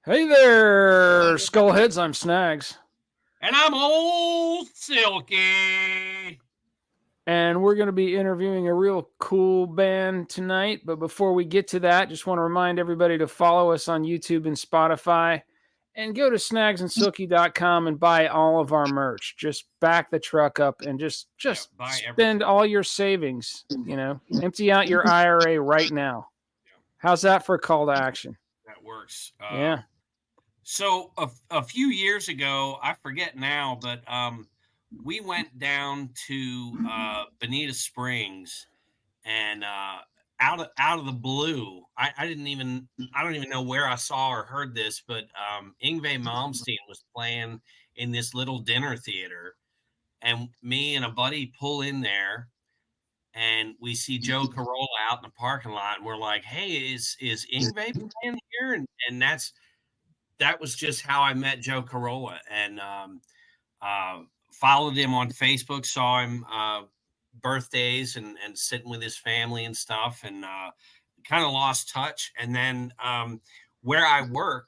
Hey there, Skullheads. I'm Snags. And I'm Ol Silky. And we're going to be interviewing a real cool band tonight. But before we get to that, just want to remind everybody to follow us on YouTube and Spotify. And go to snagsandsilky.com and buy all of our merch. Just back the truck up and just spend all your savings. Empty out your IRA right now. How's that for a call to action? That works. Yeah. So a few years ago, I forget now, but we went down to Bonita Springs, and out of the blue, I don't even know where I saw or heard this, but Yngwie Malmsteen was playing in this little dinner theater, and me and a buddy pull in there, and we see Joe Carola out in the parking lot, and we're like, "Hey, is Yngwie playing here?" And that was just how I met Joe Carola, and followed him on Facebook, saw him birthdays and sitting with his family and stuff, and kind of lost touch. And then where I work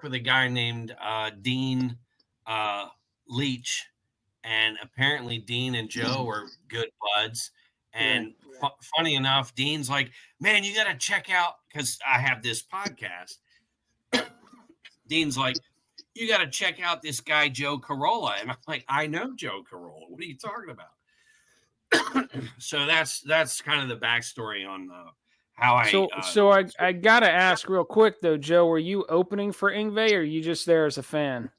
with a guy named Dean Leach, and apparently Dean and Joe are good buds. And funny enough, Dean's like, "Man, you got to check out," because I have this podcast. Dean's like, "You got to check out this guy, Joe Carola." And I'm like, "I know Joe Carola. What are you talking about?" So that's kind of the backstory on how I got to ask real quick, though, Joe, were you opening for Yngwie, or are you just there as a fan?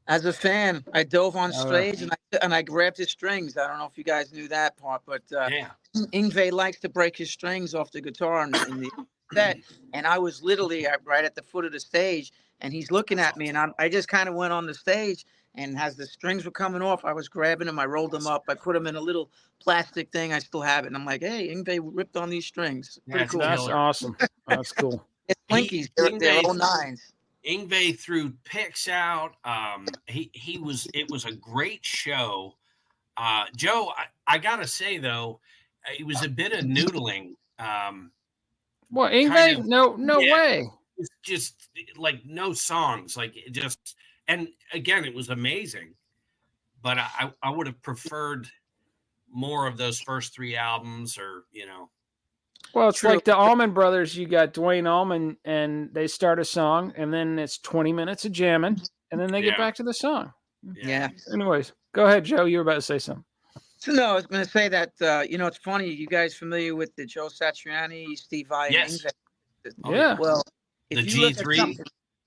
As a fan, I dove on stage and I grabbed his strings. I don't know if you guys knew that part, but Yngwie likes to break his strings off the guitar in the set. And I was literally right at the foot of the stage, and he's looking at me, and I just kind of went on the stage, and as the strings were coming off, I was grabbing them. I rolled them up. I put them in a little plastic thing. I still have it. And I'm like, "Hey, Yngwie ripped on these strings." Pretty cool. That's awesome. That's cool. It's Slinkies. They're all nines. Yngwie threw picks out. It was a great show. Joe, I gotta say though, it was a bit of noodling. Well, Yngwie, no way. It's just like no songs, like it just. And again, it was amazing, but I would have preferred more of those first three albums, or Well, it's like the Allman Brothers. You got Dwayne Allman, and they start a song, and then it's 20 minutes of jamming, and then they get back to the song. Yeah. Anyways, go ahead, Joe. You were about to say something. So no, I was going to say that it's funny. You guys familiar with the Joe Satriani, Steve Vai? Yes. Yeah. Well, the G3.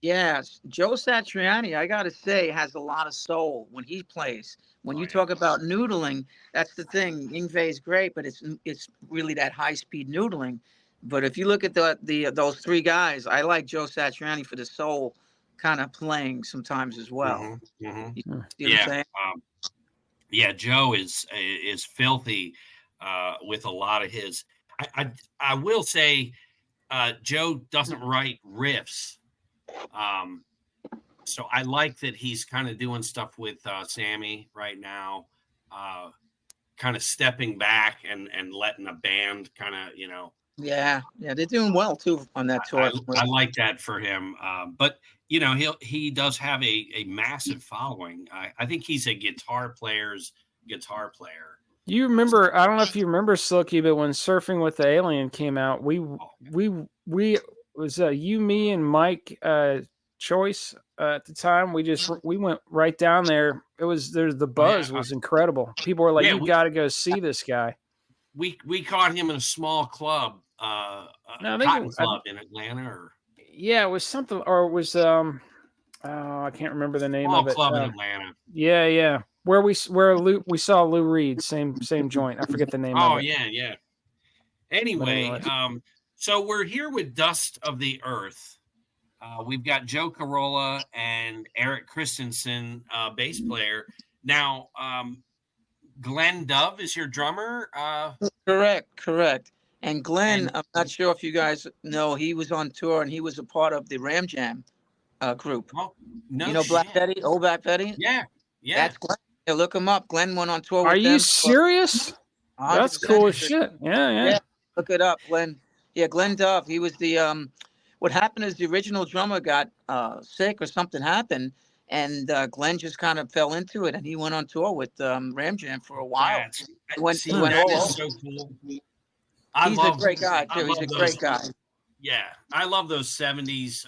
Yes, Joe Satriani, I got to say, has a lot of soul when he plays. When you talk about noodling, that's the thing. Yngwie is great, but it's really that high-speed noodling. But if you look at those three guys, I like Joe Satriani for the soul kind of playing sometimes as well. Mm-hmm. You see what I'm saying? Yeah, Joe is filthy with a lot of his. I will say, Joe doesn't write riffs. So I like that he's kind of doing stuff with Sammy right now, kind of stepping back and letting a band kind of, Yeah, they're doing well too on that tour. I like that for him. But he does have a massive following. I think he's a guitar player. You remember? I don't know if you remember, Silky, but when Surfing with the Alien came out, we was you, me, and Mike Choice at the time. We went right down there. The buzz was incredible. People were like, "You got to go see this guy." We caught him in a small club, Cotton Club in Atlanta, it was something, or it was I can't remember the name of it. Small club in Atlanta. Yeah. Where we saw Lou Reed, same joint. I forget the name of it. Yeah. Anyway, so we're here with Dust of the Earth. We've got Joe Carola and Eric Christensen, bass player. Now, Glenn Dove is your drummer? Correct. And Glenn, I'm not sure if you guys know, he was on tour and he was a part of the Ram Jam group. Oh, no, you know Black Betty, old Black Betty? Yeah. That's Glenn. Yeah, look him up. Glenn went on tour with them. Are you serious? That's cool as shit. Yeah. Look it up, Glenn. Yeah, Glenn Dove. He was the what happened is the original drummer got sick or something happened, and Glenn just kind of fell into it, and he went on tour with Ram Jam for a while. He went all over. So cool. He's a great guy too. He's a great guy. Yeah, I love those 70s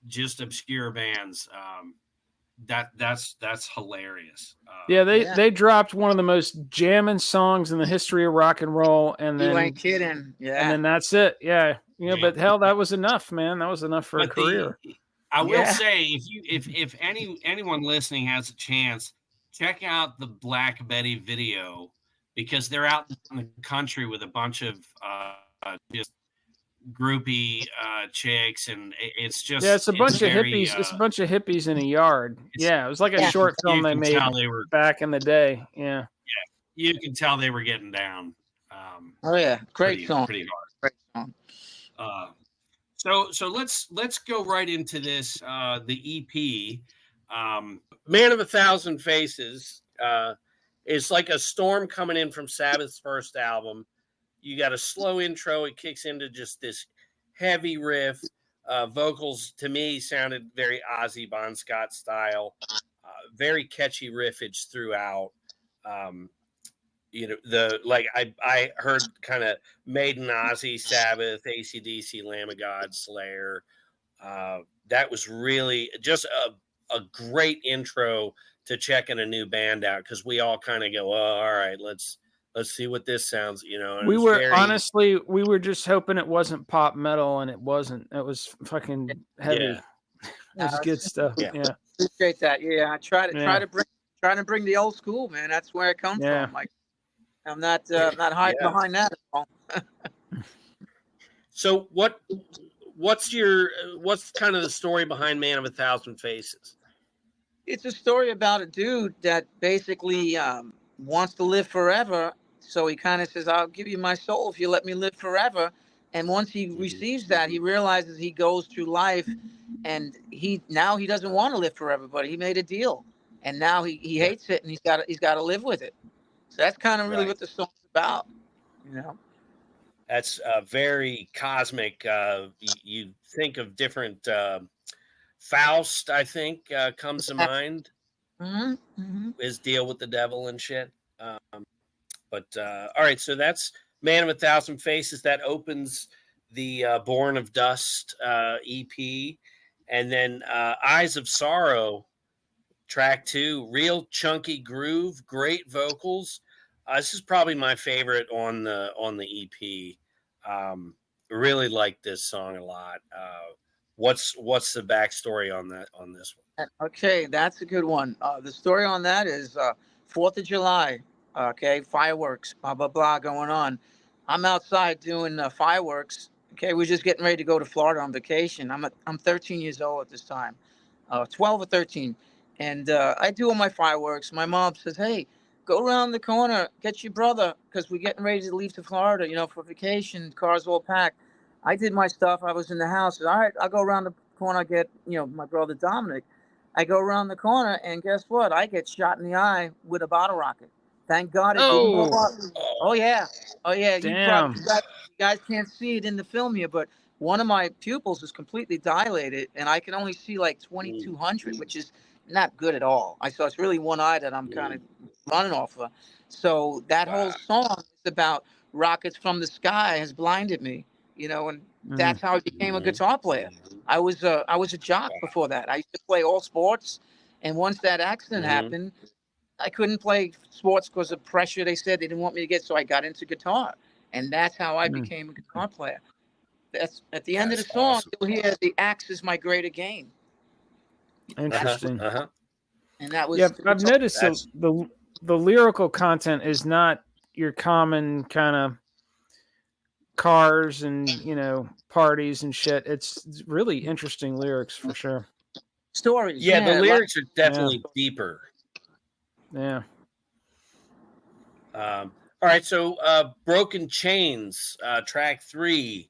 just obscure bands. That's hilarious. They dropped one of the most jamming songs in the history of rock and roll, and then you ain't kidding. Yeah, and then that's it. Yeah, but hell, that was enough, man. That was enough for a career. I will say, if anyone listening has a chance, check out the Black Betty video, because they're out in the country with a bunch of just groupie chicks, and it's a bunch of hippies. It's a bunch of hippies in a yard. Yeah, it was like a short film they made back in the day. Yeah, you can tell they were getting down. Great song. Pretty hard. Great song. So let's go right into this. The EP, "Man of a Thousand Faces," is like a storm coming in from Sabbath's first album. You got a slow intro. It kicks into just this heavy riff. Vocals, to me, sounded very Ozzy Bon Scott style. Very catchy riffage throughout. I heard kind of Maiden, Ozzy, Sabbath, AC/DC, Lamb of God, Slayer. That was really just a great intro to checking a new band out, because we all kind of go, oh, all right, let's see what this sounds, We were just hoping it wasn't pop metal, and it wasn't. It was fucking heavy. Yeah. It was good stuff. Yeah. Appreciate that. Yeah, I try to bring the old school, man. That's where I come from. Like, I'm not hiding behind that at all. So what's kind of the story behind "Man of a Thousand Faces"? It's a story about a dude that basically wants to live forever. So he kind of says, "I'll give you my soul if you let me live forever." And once he receives that, he realizes he goes through life, and he doesn't want to live forever, but he made a deal, and now he hates it, and he's got to live with it. So that's kind of really what the song's about, That's very cosmic. You think of different Faust, I think, comes to mind. His deal with the devil and shit. But all right, so that's "Man of a Thousand Faces." That opens the "Born of Dust" EP, and then "Eyes of Sorrow," track 2, real chunky groove, great vocals. This is probably my favorite on the EP. Really like this song a lot. What's the backstory on this one? Okay, that's a good one. The story on that is 4th of July. Okay, fireworks, blah blah blah, going on. I'm outside doing fireworks. Okay, we're just getting ready to go to Florida on vacation. I'm 13 years old at this time, 12 or 13, and I do all my fireworks. My mom says, "Hey, go around the corner, get your brother, because we're getting ready to leave to Florida, for vacation. Car's all packed." I did my stuff. I was in the house. All right, I'll go around the corner, get my brother Dominic. I go around the corner, and guess what? I get shot in the eye with a bottle rocket. Thank God it didn't go up. Oh yeah. Damn. You guys can't see it in the film here, but one of my pupils is completely dilated, and I can only see like 2200, which is not good at all. So it's really one eye that I'm kind of running off of. So that whole song is about rockets from the sky has blinded me, and that's how I became a guitar player. I was a jock before that. I used to play all sports, and once that accident happened, I couldn't play sports because of pressure. They said they didn't want me to get, so I got into guitar, and that's how I became a guitar player. That's at the end of the song. Awesome. You'll hear "The axe is my greater gain." Interesting. And that was. Yeah, I've noticed the lyrical content is not your common kind of cars and parties and shit. It's really interesting lyrics for sure. Stories. Yeah, the lyrics are definitely deeper. Yeah. All right, so "Broken Chains," track 3.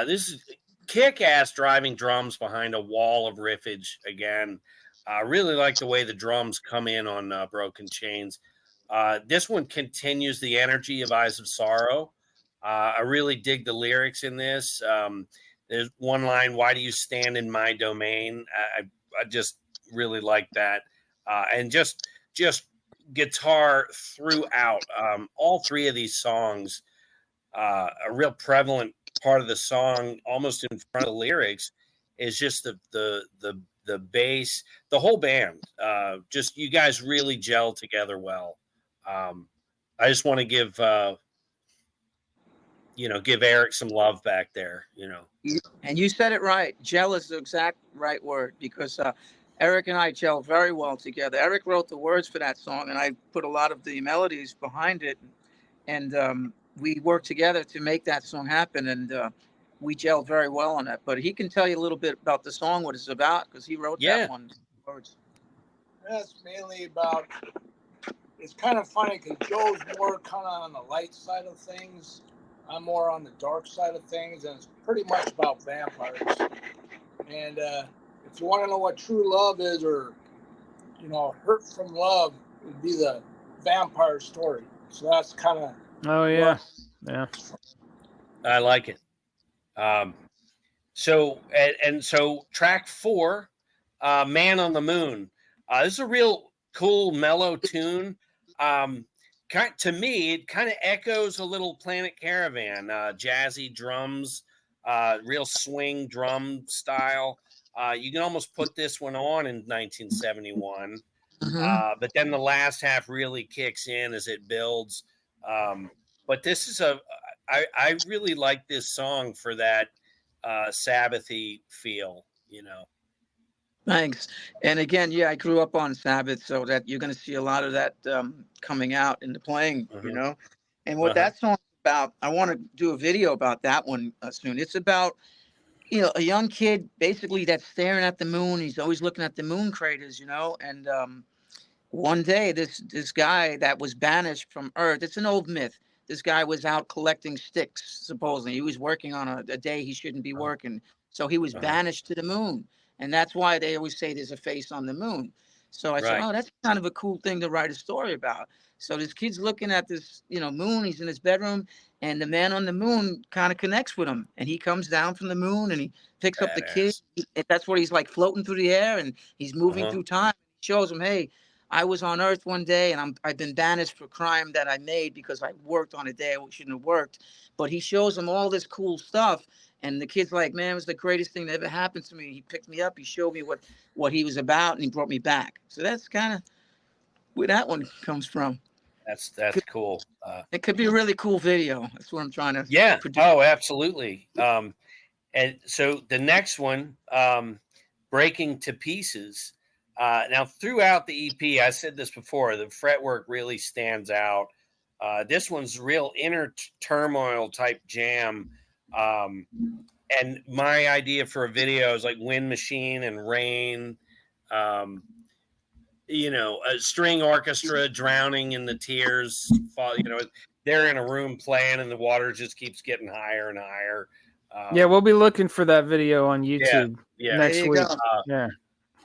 This is kick-ass driving drums behind a wall of riffage again. I really like the way the drums come in on "Broken Chains." This one continues the energy of "Eyes of Sorrow." I really dig the lyrics in this. There's one line, "Why do you stand in my domain?" I just really like that, and just guitar throughout. All three of these songs, a real prevalent part of the song, almost in front of the lyrics, is just the bass. The whole band, just you guys really gel together well. I just want to give give Eric some love back there. And you said it right. Gel is the exact right word, because Eric and I gel very well together. Eric wrote the words for that song, and I put a lot of the melodies behind it. And we worked together to make that song happen. And we gelled very well on that. But he can tell you a little bit about the song, what it's about, because he wrote that one. Words. That's mainly about. It's kind of funny because Joe's more kind of on the light side of things. I'm more on the dark side of things, and it's pretty much about vampires. And if you want to know what true love is, or hurt from love, would be the vampire story. So that's kind of. Oh yeah, yeah. I like it. So track 4, "Man on the Moon." This is a real cool, mellow tune. To me, it kind of echoes a little Planet Caravan, jazzy drums, real swing drum style. You can almost put this one on in 1971, but then the last half really kicks in as it builds. But this is I really like this song for that Sabbathy feel, Thanks. And again, yeah, I grew up on Sabbath, so that you're going to see a lot of that coming out in the playing, And what that song's about, I want to do a video about that one soon. It's about, a young kid basically that's staring at the moon. He's always looking at the moon craters, and one day this guy that was banished from Earth, it's an old myth. This guy was out collecting sticks, supposedly. He was working on a day he shouldn't be working. So he was banished to the moon. And that's why they always say there's a face on the moon. So I said, oh, that's kind of a cool thing to write a story about. So this kid's looking at this, moon. He's in his bedroom, and the man on the moon kind of connects with him. And he comes down from the moon, and he picks up the kid. That's what he's like, floating through the air, and he's moving through time. He shows him, hey, I was on Earth one day, and I've been banished for crime that I made because I worked on a day I shouldn't have worked. But he shows him all this cool stuff. And the kid's like, man, it was the greatest thing that ever happened to me. He picked me up. He showed me what he was about, and he brought me back. So that's kind of where that one comes from. That's cool. It could be a really cool video. That's what I'm trying to produce. Oh, absolutely. And so the next one, "Breaking to Pieces." Now, throughout the EP, I said this before, the fretwork really stands out. This one's real inner turmoil type jam. And my idea for a video is like wind machine and rain, a string orchestra drowning in the tears. They're in a room playing and the water just keeps getting higher and higher. Yeah, we'll be looking for that video on YouTube next week.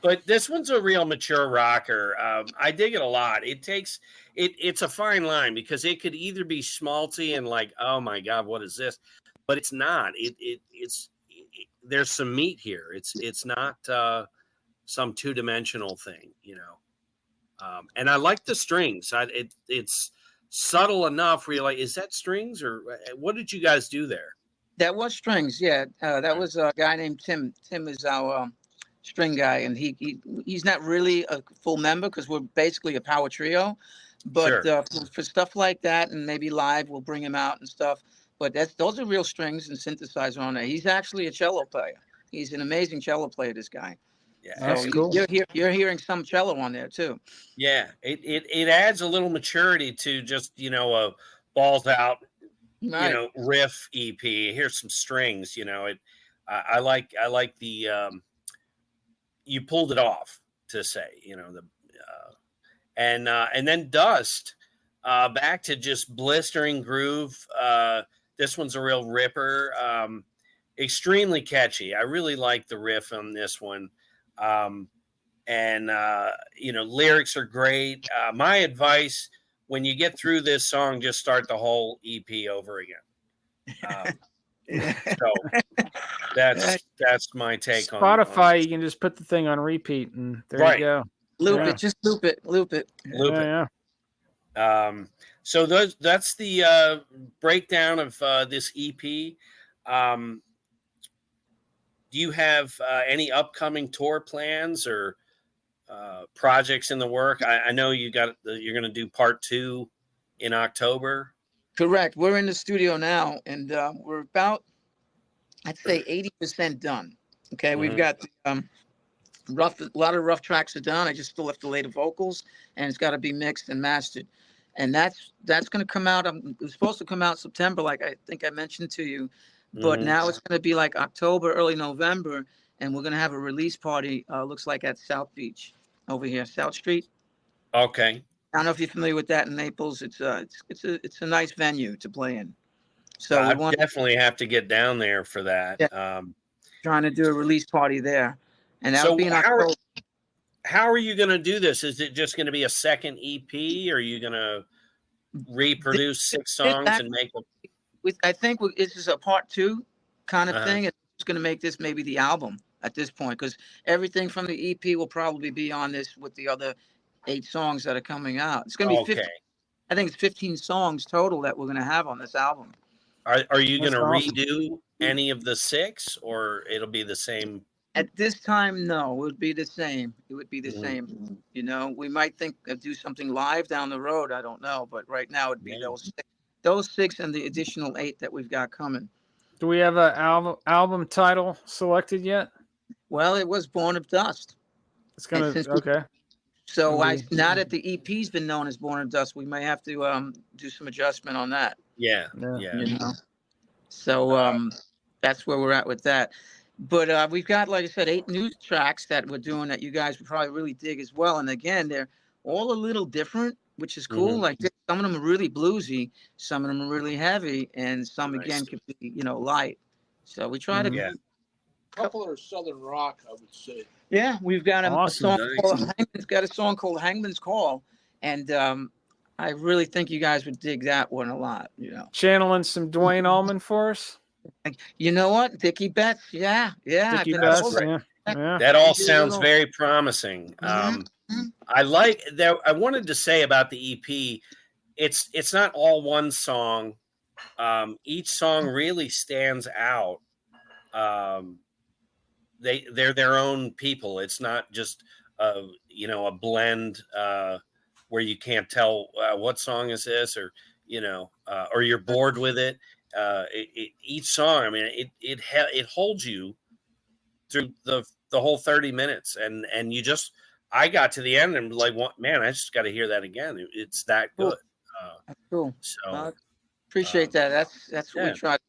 But this one's a real mature rocker. I dig it a lot. It's a fine line because it could either be schmaltzy and like, oh my God, what is this? But it's not. There's some meat here. It's not some two-dimensional thing, And I like the strings. It's subtle enough where you're like, is that strings or what did you guys do there? That was strings, yeah. That was a guy named Tim. Tim is our string guy, and he's not really a full member because we're basically a power trio. But for stuff like that and maybe live, we'll bring him out and stuff. But those are real strings and synthesizer on there. He's actually a cello player. He's an amazing cello player, this guy. Yeah, that's cool. You're hearing some cello on there too. Yeah, it adds a little maturity to just a balls out riff EP. Here's some strings. I like the you pulled it off to say and then Dust back to just blistering groove. This one's a real ripper. Extremely catchy. I really like the riff on this one. Lyrics are great. My advice, when you get through this song, just start the whole EP over again. So that's my take on Spotify. You can just put the thing on repeat, and there you go. Loop it, just loop it. Loop it. Yeah. So that's the breakdown of this EP. Do you have any upcoming tour plans or projects in the work? I know you're going to do part 2 in October. Correct. We're in the studio now, and we're about, I'd say, 80% done. Okay, we've got a lot of rough tracks are done. I just still have to lay the vocals, and it's got to be mixed and mastered. And that's going to come out. It was supposed to come out September, like I think I mentioned to you, but now it's going to be like October, early November, and we're going to have a release party. Looks like at South Beach over here, South Street. Okay. I don't know if you're familiar with that in Naples. It's a nice venue to play in. So I definitely have to get down there for that. Yeah. Trying to do a release party there, and that'll be in October. How are you going to do this? Is it just going to be a second EP, or are you going to reproduce 6 songs and make them? I think this is a part 2 kind of thing. It's going to make this maybe the album at this point, because everything from the EP will probably be on this with the other 8 songs that are coming out. It's going to be 15. I think it's 15 songs total that we're going to have on this album. Are you going to redo any of the 6, or it'll be the same? At this time, no, it would be the same. It would be the same. You know, we might think of do something live down the road. I don't know, but right now it'd be those 6 and the additional 8 that we've got coming. Do we have an album title selected yet? Well, it was Born of Dust. It's gonna okay. So now that the EP's been known as Born of Dust, we may have to do some adjustment on that. Yeah. You know? So that's where we're at with that. But we've got, like I said, 8 new tracks that we're doing that you guys would probably really dig as well. And again, they're all a little different, which is cool. Like some of them are really bluesy, some of them are really heavy, and some again could be, light. So we try to. A couple are Southern rock, I would say. Yeah, we've got a song called Hangman's Call, and I really think you guys would dig that one a lot. Channeling some Dwayne Allman for us. You know what, Dickie Betts? Yeah. Dickie Betts, yeah. That all sounds very promising. I like that. I wanted to say about the EP, it's not all one song. Each song really stands out. They're their own people. It's not just a blend where you can't tell what song is this, or you're bored with it. Each song, I mean, it holds you through the whole 30 minutes, and I got to the end and like, man, I just got to hear that again. It's that good. Cool. So appreciate that. That's what we tried.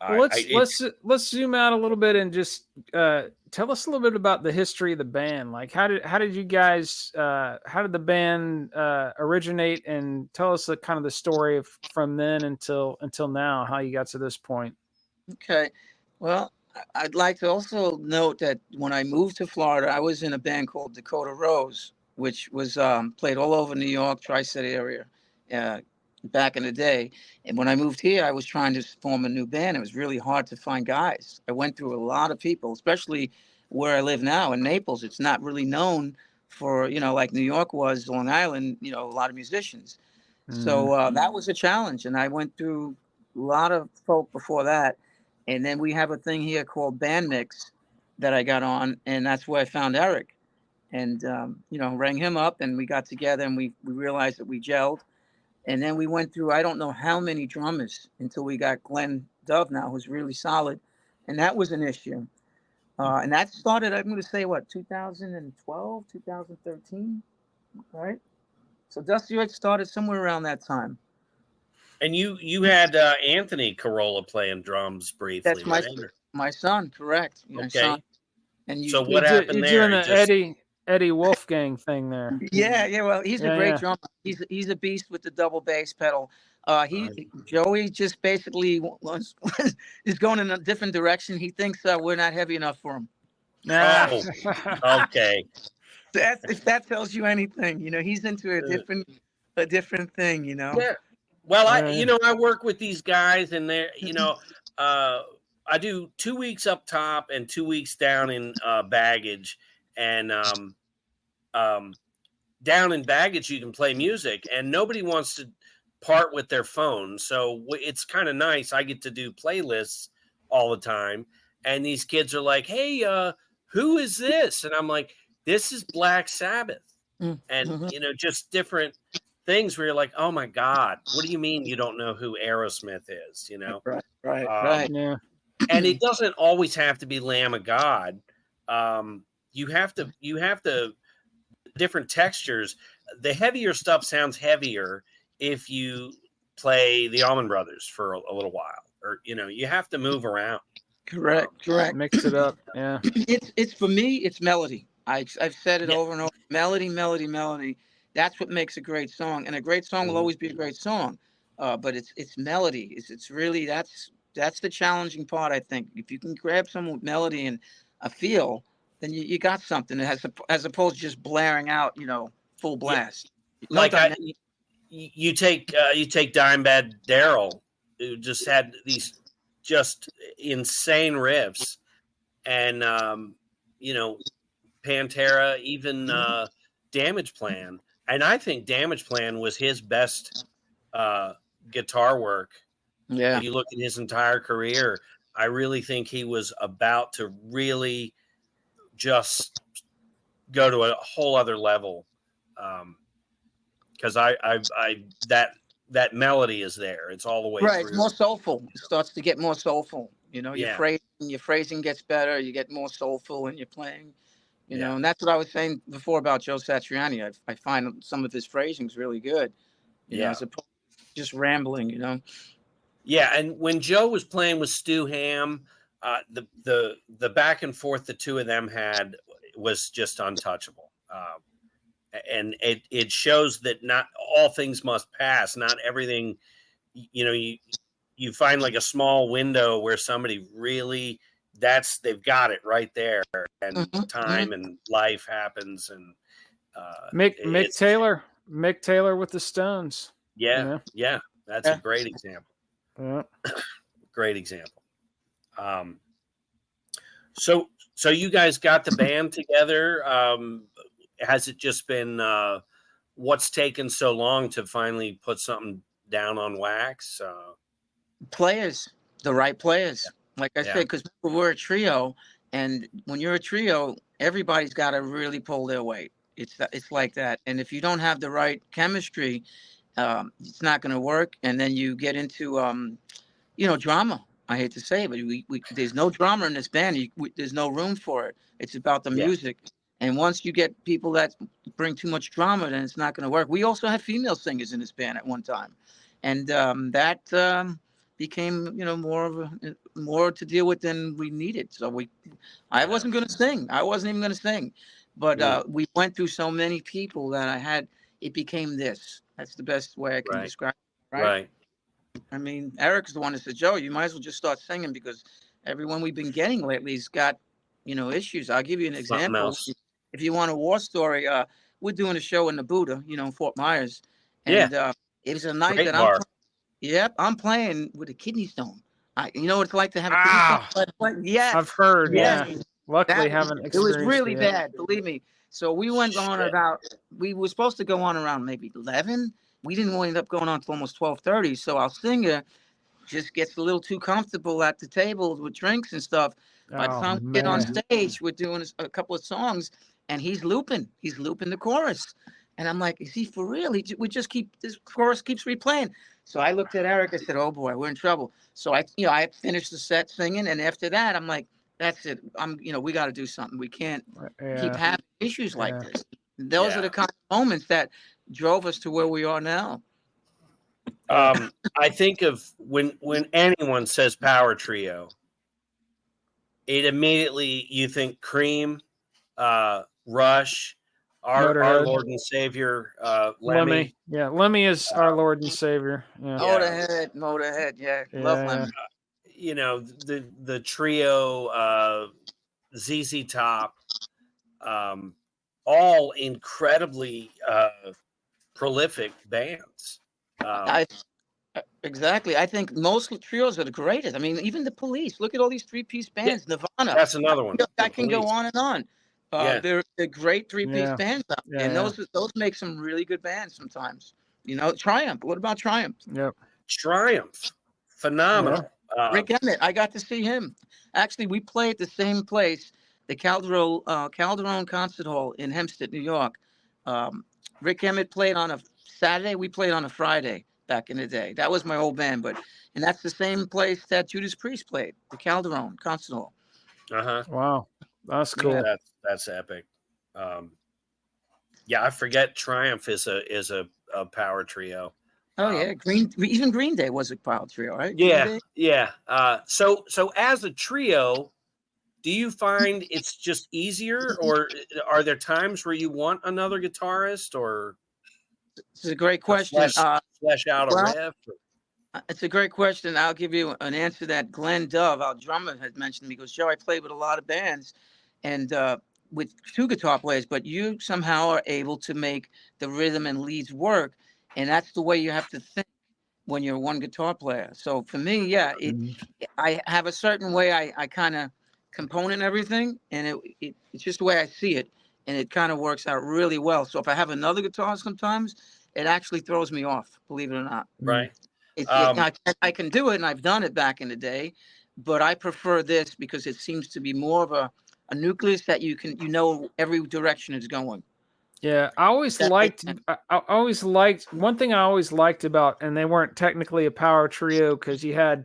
Well, let's zoom out a little bit and just tell us a little bit about the history of the band. Like, how did you guys how did the band originate, and tell us the kind of the story from then until now, how you got to this point. Okay, well, I'd like to also note that when I moved to Florida, I was in a band called Dakota Rose, which was played all over New York, Tri-State area. Back in the day. And when I moved here, I was trying to form a new band. It was really hard to find guys. I went through a lot of people, especially where I live now in Naples. It's not really known for, like New York was, Long Island, a lot of musicians. So that was a challenge. And I went through a lot of folk before that. And then we have a thing here called Band Mix that I got on. And that's where I found Eric. And, rang him up, and we got together, and we realized that we gelled. And then we went through, I don't know how many drummers until we got Glenn Dove now, who's really solid. And that was an issue. And that started, I'm going to say, 2012, 2013, right? So Dusty Ricks started somewhere around that time. And you had Anthony Carola playing drums briefly. That's my son, correct. Okay. Son. And so what happened there? You're doing the Eddie Wolfgang thing there. Yeah. Well, he's a great drummer. He's a beast with the double bass pedal. Joey just basically is going in a different direction. He thinks we're not heavy enough for him. Oh, okay. If that tells you anything, he's into a different thing. Yeah. Well, I work with these guys, and they're, I do 2 weeks up top and 2 weeks down in baggage, and down in baggage you can play music, and nobody wants to part with their phone, so it's kind of nice. I get to do playlists all the time, and these kids are like, hey, who is this? And I'm like, this is Black Sabbath. And just different things where you're like, oh my god, what do you mean you don't know who Aerosmith is? Right. Yeah. And it doesn't always have to be Lamb of God. You have to different textures. The heavier stuff sounds heavier if you play the Allman Brothers for a little while, or you have to move around. Correct. Mix it up. Yeah. It's for me, it's melody. I've said it over and over. Melody. That's what makes a great song, and a great song will always be a great song. But it's melody. It's really that's the challenging part. I think if you can grab some with melody and a feel, then you got something as opposed to just blaring out, full blast. Like you take Dimebag Darrell, who just had these just insane riffs, and Pantera, even Damage Plan, and I think Damage Plan was his best guitar work. Yeah, if you look at his entire career, I really think he was about to really just go to a whole other level, because that melody is there. It's all the way right. through. It's more soulful. It starts to get more soulful. Your phrasing gets better. You get more soulful when you're playing. And that's what I was saying before about Joe Satriani. I find some of his phrasing is really good. As opposed to just rambling. Yeah, and when Joe was playing with Stu Hamm, the back and forth the two of them had was just untouchable. And it shows that not all things must pass. Not everything, you find like a small window where somebody really, they've got it right there, and time and life happens. And Mick Taylor with the Stones. Yeah, that's a great example. Yeah. Great example. So you guys got the band together. Has it just been what's taken so long to finally put something down on wax? Players, the right players. Like I said, because we're a trio, and when you're a trio, everybody's got to really pull their weight. It's like that. And if you don't have the right chemistry, it's not going to work. And then you get into drama. I hate to say it, but there's no drama in this band. There's no room for it. It's about the music. And once you get people that bring too much drama, then it's not going to work. We also had female singers in this band at one time, and that became more to deal with than we needed. So I wasn't going to sing. I wasn't even going to sing, but we went through so many people that it became this. That's the best way I can describe it. Right. I mean, Eric's the one that said, Joe, you might as well just start singing, because everyone we've been getting lately has got, issues. I'll give you an example. If you want a war story, we're doing a show in the Buddha, in Fort Myers. And it was a night that I'm playing with a kidney stone. What it's like to have a kidney stone? Yes. I've heard, Luckily, haven't experienced it. It was really bad, believe me. So we went on we were supposed to go on around maybe 11. We didn't end up going on until almost 12:30. So our singer just gets a little too comfortable at the table with drinks and stuff. By the time we get on stage, we're doing a couple of songs, and he's looping the chorus. And I'm like, is he for real? This chorus keeps replaying. So I looked at Eric. I said, oh boy, we're in trouble. So I finished the set singing. And after that, I'm like, that's it. We got to do something. We can't keep having issues like this. Those are the kind of moments that drove us to where we are now. I think of when anyone says power trio, it immediately you think Cream, Rush, our Lord and Savior, Lemmy. Yeah, Lemmy is our Lord and Savior. Yeah. Motorhead. Yeah, love Lemmy. The trio, ZZ Top, all incredibly prolific bands. Exactly. I think most trios are the greatest. I mean, even the Police. Look at all these three-piece bands. Yeah, Nirvana. that's another one. I can go on and on. Yeah. They're great three-piece Yeah. bands out there, and those make some really good bands sometimes. You know, Triumph. What about Triumph? Yep. Triumph, phenomenal. Rick Emmett. I got to see him. Actually, we play at the same place, the Calderon Concert Hall in Hempstead, New York. Rick Emmett played on a Saturday. We played on a Friday back in the day. That was my old band, and that's the same place that Judas Priest played, the Calderon Concert Hall. Wow, that's cool. Yeah, that's epic. Yeah, I forget Triumph is a power trio. Oh yeah, even Green Day was a power trio, right? Yeah. So as a trio, do you find it's just easier, or are there times where you want another guitarist, or it's a great question. Flesh out a riff? It's a great question. I'll give you an answer that Glenn Dove, our drummer, had mentioned. He goes, Joe, I played with a lot of bands and with two guitar players, but you somehow are able to make the rhythm and leads work. And that's the way you have to think when you're one guitar player. So for me, I have a certain way I kind of component everything, and it's just the way I see it. And it kind of works out really well. So if I have another guitar sometimes, it actually throws me off, believe it or not. Right. I can do it, and I've done it back in the day, but I prefer this because it seems to be more of a nucleus that you know every direction it's going. Yeah, I always liked one thing I always liked about, and they weren't technically a power trio because you had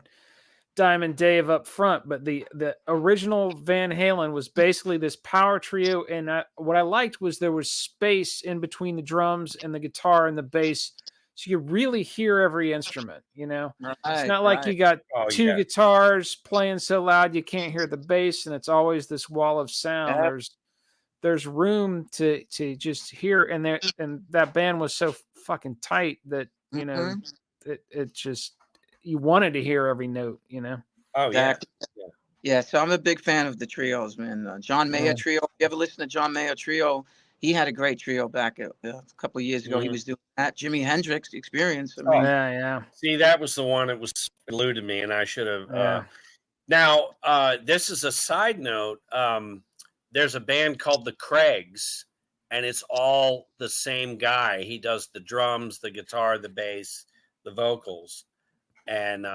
Diamond Dave up front, but the original Van Halen was basically this power trio, and what I liked was there was space in between the drums and the guitar and the bass, so you really hear every instrument. You know, it's not like you got two guitars playing so loud you can't hear the bass, and it's always this wall of sound. There's room to just hear, and that band was so fucking tight that you know it just. You wanted to hear every note, you know? Oh, exactly. Yeah. So I'm a big fan of the trios, man. John Mayer Trio. If you ever listen to John Mayer Trio, he had a great trio back a couple of years ago. He was doing that. Jimi Hendrix Experience. I mean, yeah. See, that was the one that was eluded me, and I should have. Now, this is a side note. There's a band called the Craigs, and it's all the same guy. He does the drums, the guitar, the bass, the vocals. And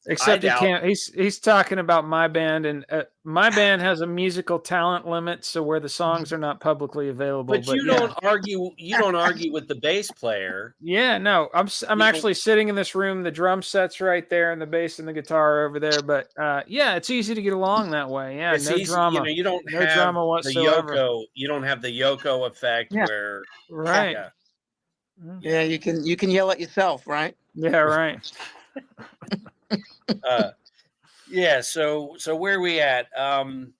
except he can't. He's talking about my band, and my band has a musical talent limit, so where the songs are not publicly available. But you don't argue. You don't argue with the bass player. Yeah, no, I'm actually sitting in this room. The drum set's right there, and the bass and the guitar over there. But it's easy to get along that way. Yeah, it's no easy, drama. You don't no have drama whatsoever. The Yoko. You don't have the Yoko effect where right. Yeah, you can yell at yourself, right? Yeah, right. So where are we at? Well,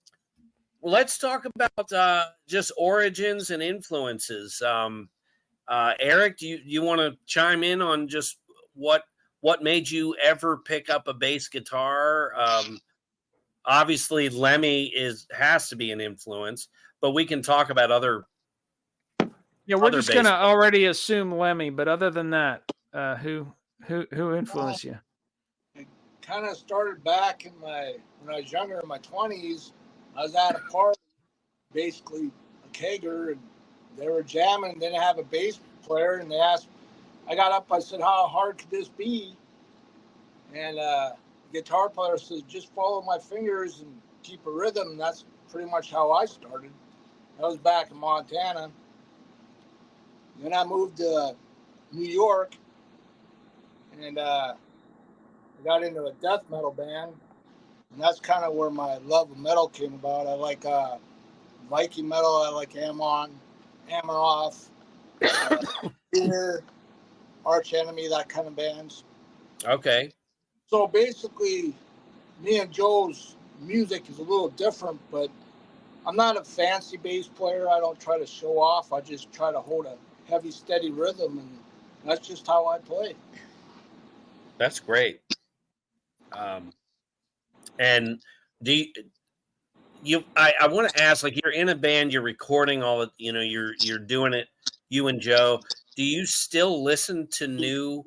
let's talk about just origins and influences. Eric, do you want to chime in on just what made you ever pick up a bass guitar? Obviously Lemmy has to be an influence, but we can talk about other. Yeah, we're just gonna already assume Lemmy, but other than that, who influenced you? It kind of started back when I was younger, in my 20s. I was at a party, basically a kegger, and they were jamming, and they didn't have a bass player, and they asked. I got up. I said, "How hard could this be?" And the guitar player says, "Just follow my fingers and keep a rhythm." And that's pretty much how I started. I was back in Montana. Then I moved to New York, and I got into a death metal band, and that's kind of where my love of metal came about. I like Viking metal. I like Amon, Ameroth, Fear, Arch Enemy, that kind of bands. Okay. So basically, me and Joe's music is a little different, but I'm not a fancy bass player. I don't try to show off. I just try to hold a heavy, steady rhythm, and that's just how I play. That's great. And do you I want to ask, like, you're in a band, you're recording all of, you're doing it, you and Joe. Do you still listen to new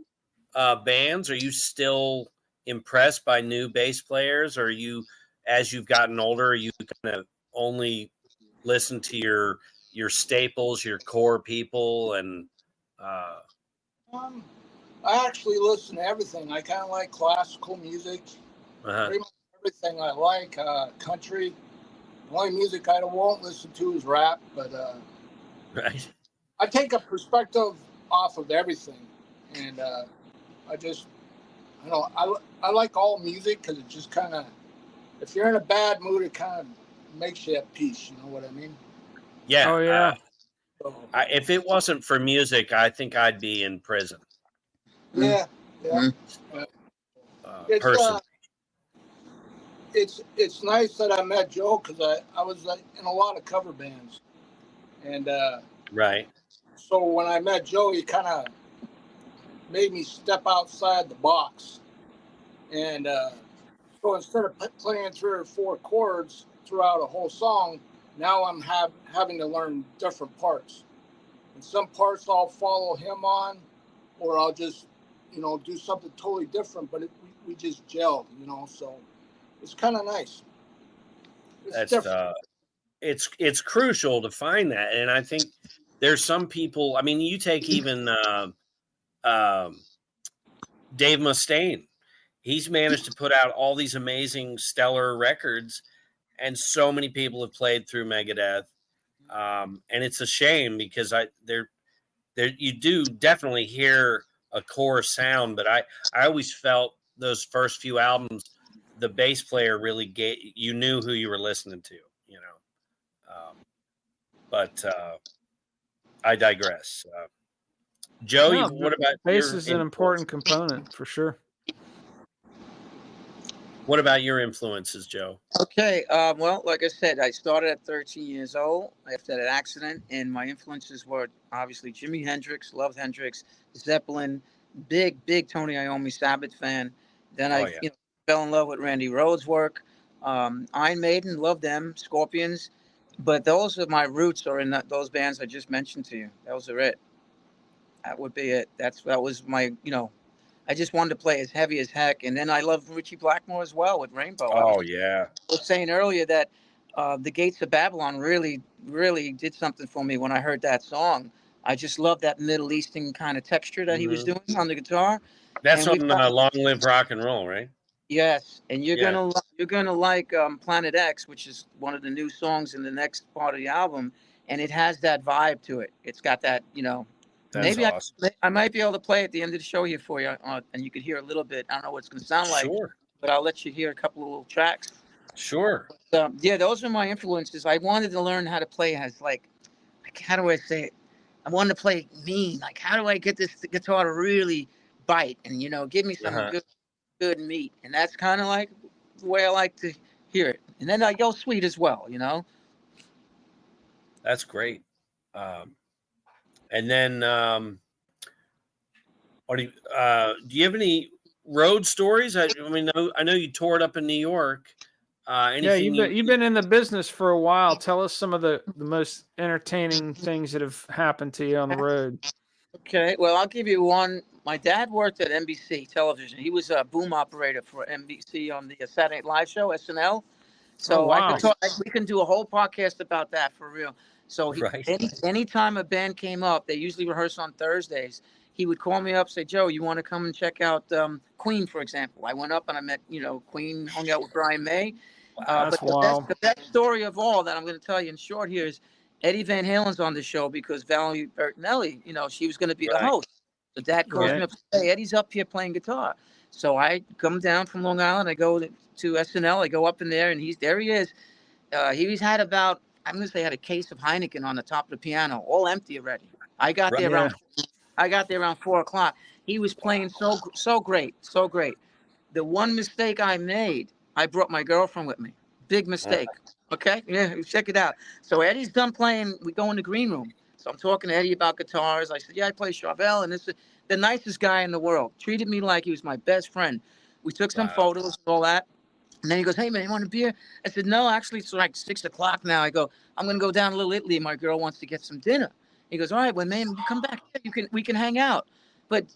bands? Are you still impressed by new bass players? Or are you, as you've gotten older, are you kind of only listen to your staples, your core people, and I actually listen to everything. I kind of like classical music. Pretty much everything I like. Country. The only music I won't listen to is rap, but right? I take a perspective off of everything, and I just, I like all music because it just kind of, if you're in a bad mood, it kind of makes you at peace. You know what I mean? Yeah. Oh yeah. If it wasn't for music, I think I'd be in prison. Yeah. Personally. It's nice that I met Joe because I was in a lot of cover bands, and right. So when I met Joe, he kind of made me step outside the box, and so instead of playing 3 or 4 chords throughout a whole song, now I'm having to learn different parts, and some parts I'll follow him on, or I'll just do something totally different. But we just gelled, so. It's kind of nice. It's crucial to find that, and I think there's some people. I mean, you take even Dave Mustaine. He's managed to put out all these amazing, stellar records, and so many people have played through Megadeth, and it's a shame because you do definitely hear a core sound, but I always felt those first few albums, the bass player really you knew who you were listening to, but I digress. Joe, what about bass is an important component for sure. What about your influences, Joe? Okay, well, like I said, I started at 13 years old after that accident, and my influences were obviously Jimi Hendrix, loved Hendrix, Zeppelin, big Tony Iommi Sabbath fan. Then I fell in love with Randy Rhoads' work. Iron Maiden, loved them, Scorpions, but those are my roots are in those bands I just mentioned to you. Those are it. That would be it. That was my, I just wanted to play as heavy as heck. And then I love Richie Blackmore as well with Rainbow. Oh, yeah. I was saying earlier that The Gates of Babylon really, really did something for me when I heard that song. I just love that Middle Eastern kind of texture that he was doing on the guitar. That's on Long Live Rock and Roll, right? Yes, and you're gonna like Planet X, which is one of the new songs in the next part of the album, and it has that vibe to it. It's got that, That's maybe awesome. I might be able to play at the end of the show here for you, and you could hear a little bit. I don't know what it's going to sound like, but I'll let you hear a couple of little tracks. Sure. But, yeah, those are my influences. I wanted to learn how to play as like how do I say it? I wanted to play mean. Like, how do I get this guitar to really bite and give me some good meat? And that's kind of like the way I like to hear it. And then I go sweet as well, That's great. And then, do you have any road stories? I mean, I know you toured up in New York. You've been in the business for a while. Tell us some of the most entertaining things that have happened to you on the road. Okay, well, I'll give you one. My dad worked at NBC television. He was a boom operator for NBC on the Saturday Night Live show, SNL. So we can do a whole podcast about that for real. So anytime a band came up, they usually rehearse on Thursdays. He would call me up, say, Joe, you want to come and check out Queen, for example. I went up and I met, Queen, hung out with Brian May. That's wild. The best story of all that I'm going to tell you in short here is Eddie Van Halen's on the show because Valerie Bertinelli, she was going to be the host. So Dad calls me up and says, hey, Eddie's up here playing guitar. So I come down from Long Island. I go to SNL. I go up in there, and there he is. He's had about, I'm going to say, had a case of Heineken on the top of the piano, all empty already. I got there around 4:00. He was playing so great. The one mistake I made, I brought my girlfriend with me. Big mistake. Okay? Yeah, check it out. So Eddie's done playing. We go in the green room. So I'm talking to Eddie about guitars. I said, yeah, I play Chauvel. And this is the nicest guy in the world. Treated me like he was my best friend. We took some photos and all that. And then he goes, hey, man, you want a beer? I said, no, actually, it's like 6:00 now. I go, I'm going to go down to Little Italy. My girl wants to get some dinner. He goes, all right, well, man, you come back. We can hang out. But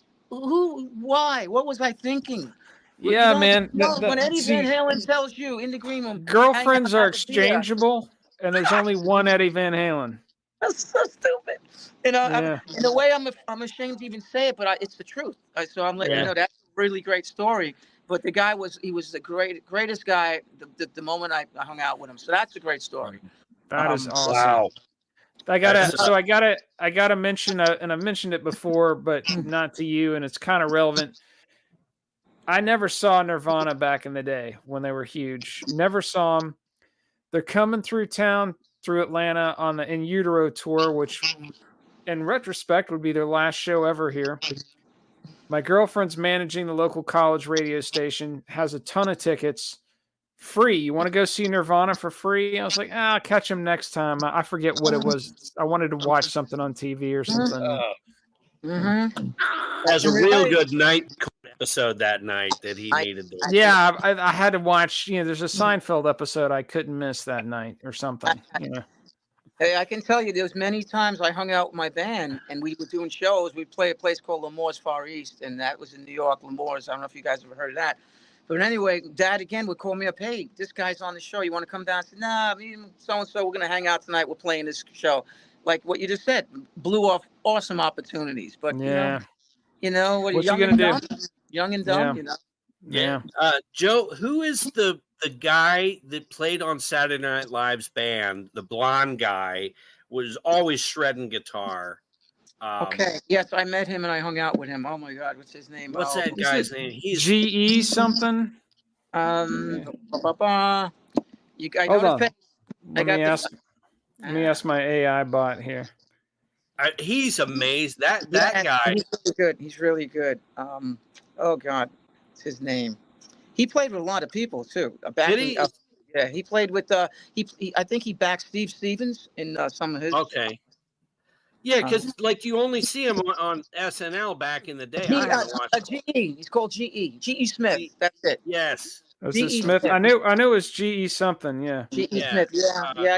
why? What was I thinking? Yeah, man. When Eddie Van Halen tells you in the green room, girlfriends are exchangeable, and there's only one Eddie Van Halen. That's so stupid. You know, Yeah. in a way, I'm ashamed to even say it, but it's the truth. So I'm letting you know that's a really great story. But the guy was the greatest guy the moment I hung out with him. So that's a great story. That is awesome. Wow. I gotta mention, and I've mentioned it before, but not to you, and it's kind of relevant. I never saw Nirvana back in the day when they were huge. Never saw them. They're coming through town, through Atlanta on the In Utero tour, which in retrospect would be their last show ever here. My girlfriend's managing the local college radio station, has a ton of tickets. Free. You want to go see Nirvana for free? I was like, I'll catch them next time. I forget what it was. I wanted to watch something on TV or something. As a real good night episode that night that he needed. Yeah, I had to watch. There's a Seinfeld episode I couldn't miss that night or something. Hey, I can tell you, there's many times I hung out with my band and we were doing shows. We'd play a place called Lemore's Far East, and that was in New York. Lemore's. I don't know if you guys ever heard of that. But anyway, Dad again would call me up. Hey, this guy's on the show. You want to come down? I said, nah, me and so-and-so, we're going to hang out tonight. We're playing this show. Like what you just said, blew off awesome opportunities. But, what are you going to do? Young and dumb, Yeah. Joe, who is the guy that played on Saturday Night Live's band, the blonde guy, was always shredding guitar? Okay. Yes, I met him and I hung out with him. Oh my God, what's his name? What's that guy's name? He's GE something. I Hold on. Let me ask my AI bot here. He's amazed. That guy. He's really good. He's really good. Oh God, what's his name? He played with a lot of people too. Did he? Yeah, he played with. I think he backed Steve Stevens in some of his. Okay. Yeah, because you only see him on SNL back in the day. GE. He's called GE. GE Smith. That's it. Yes. Was it Smith? I knew it was GE something. Yeah. GE Smith. Yeah.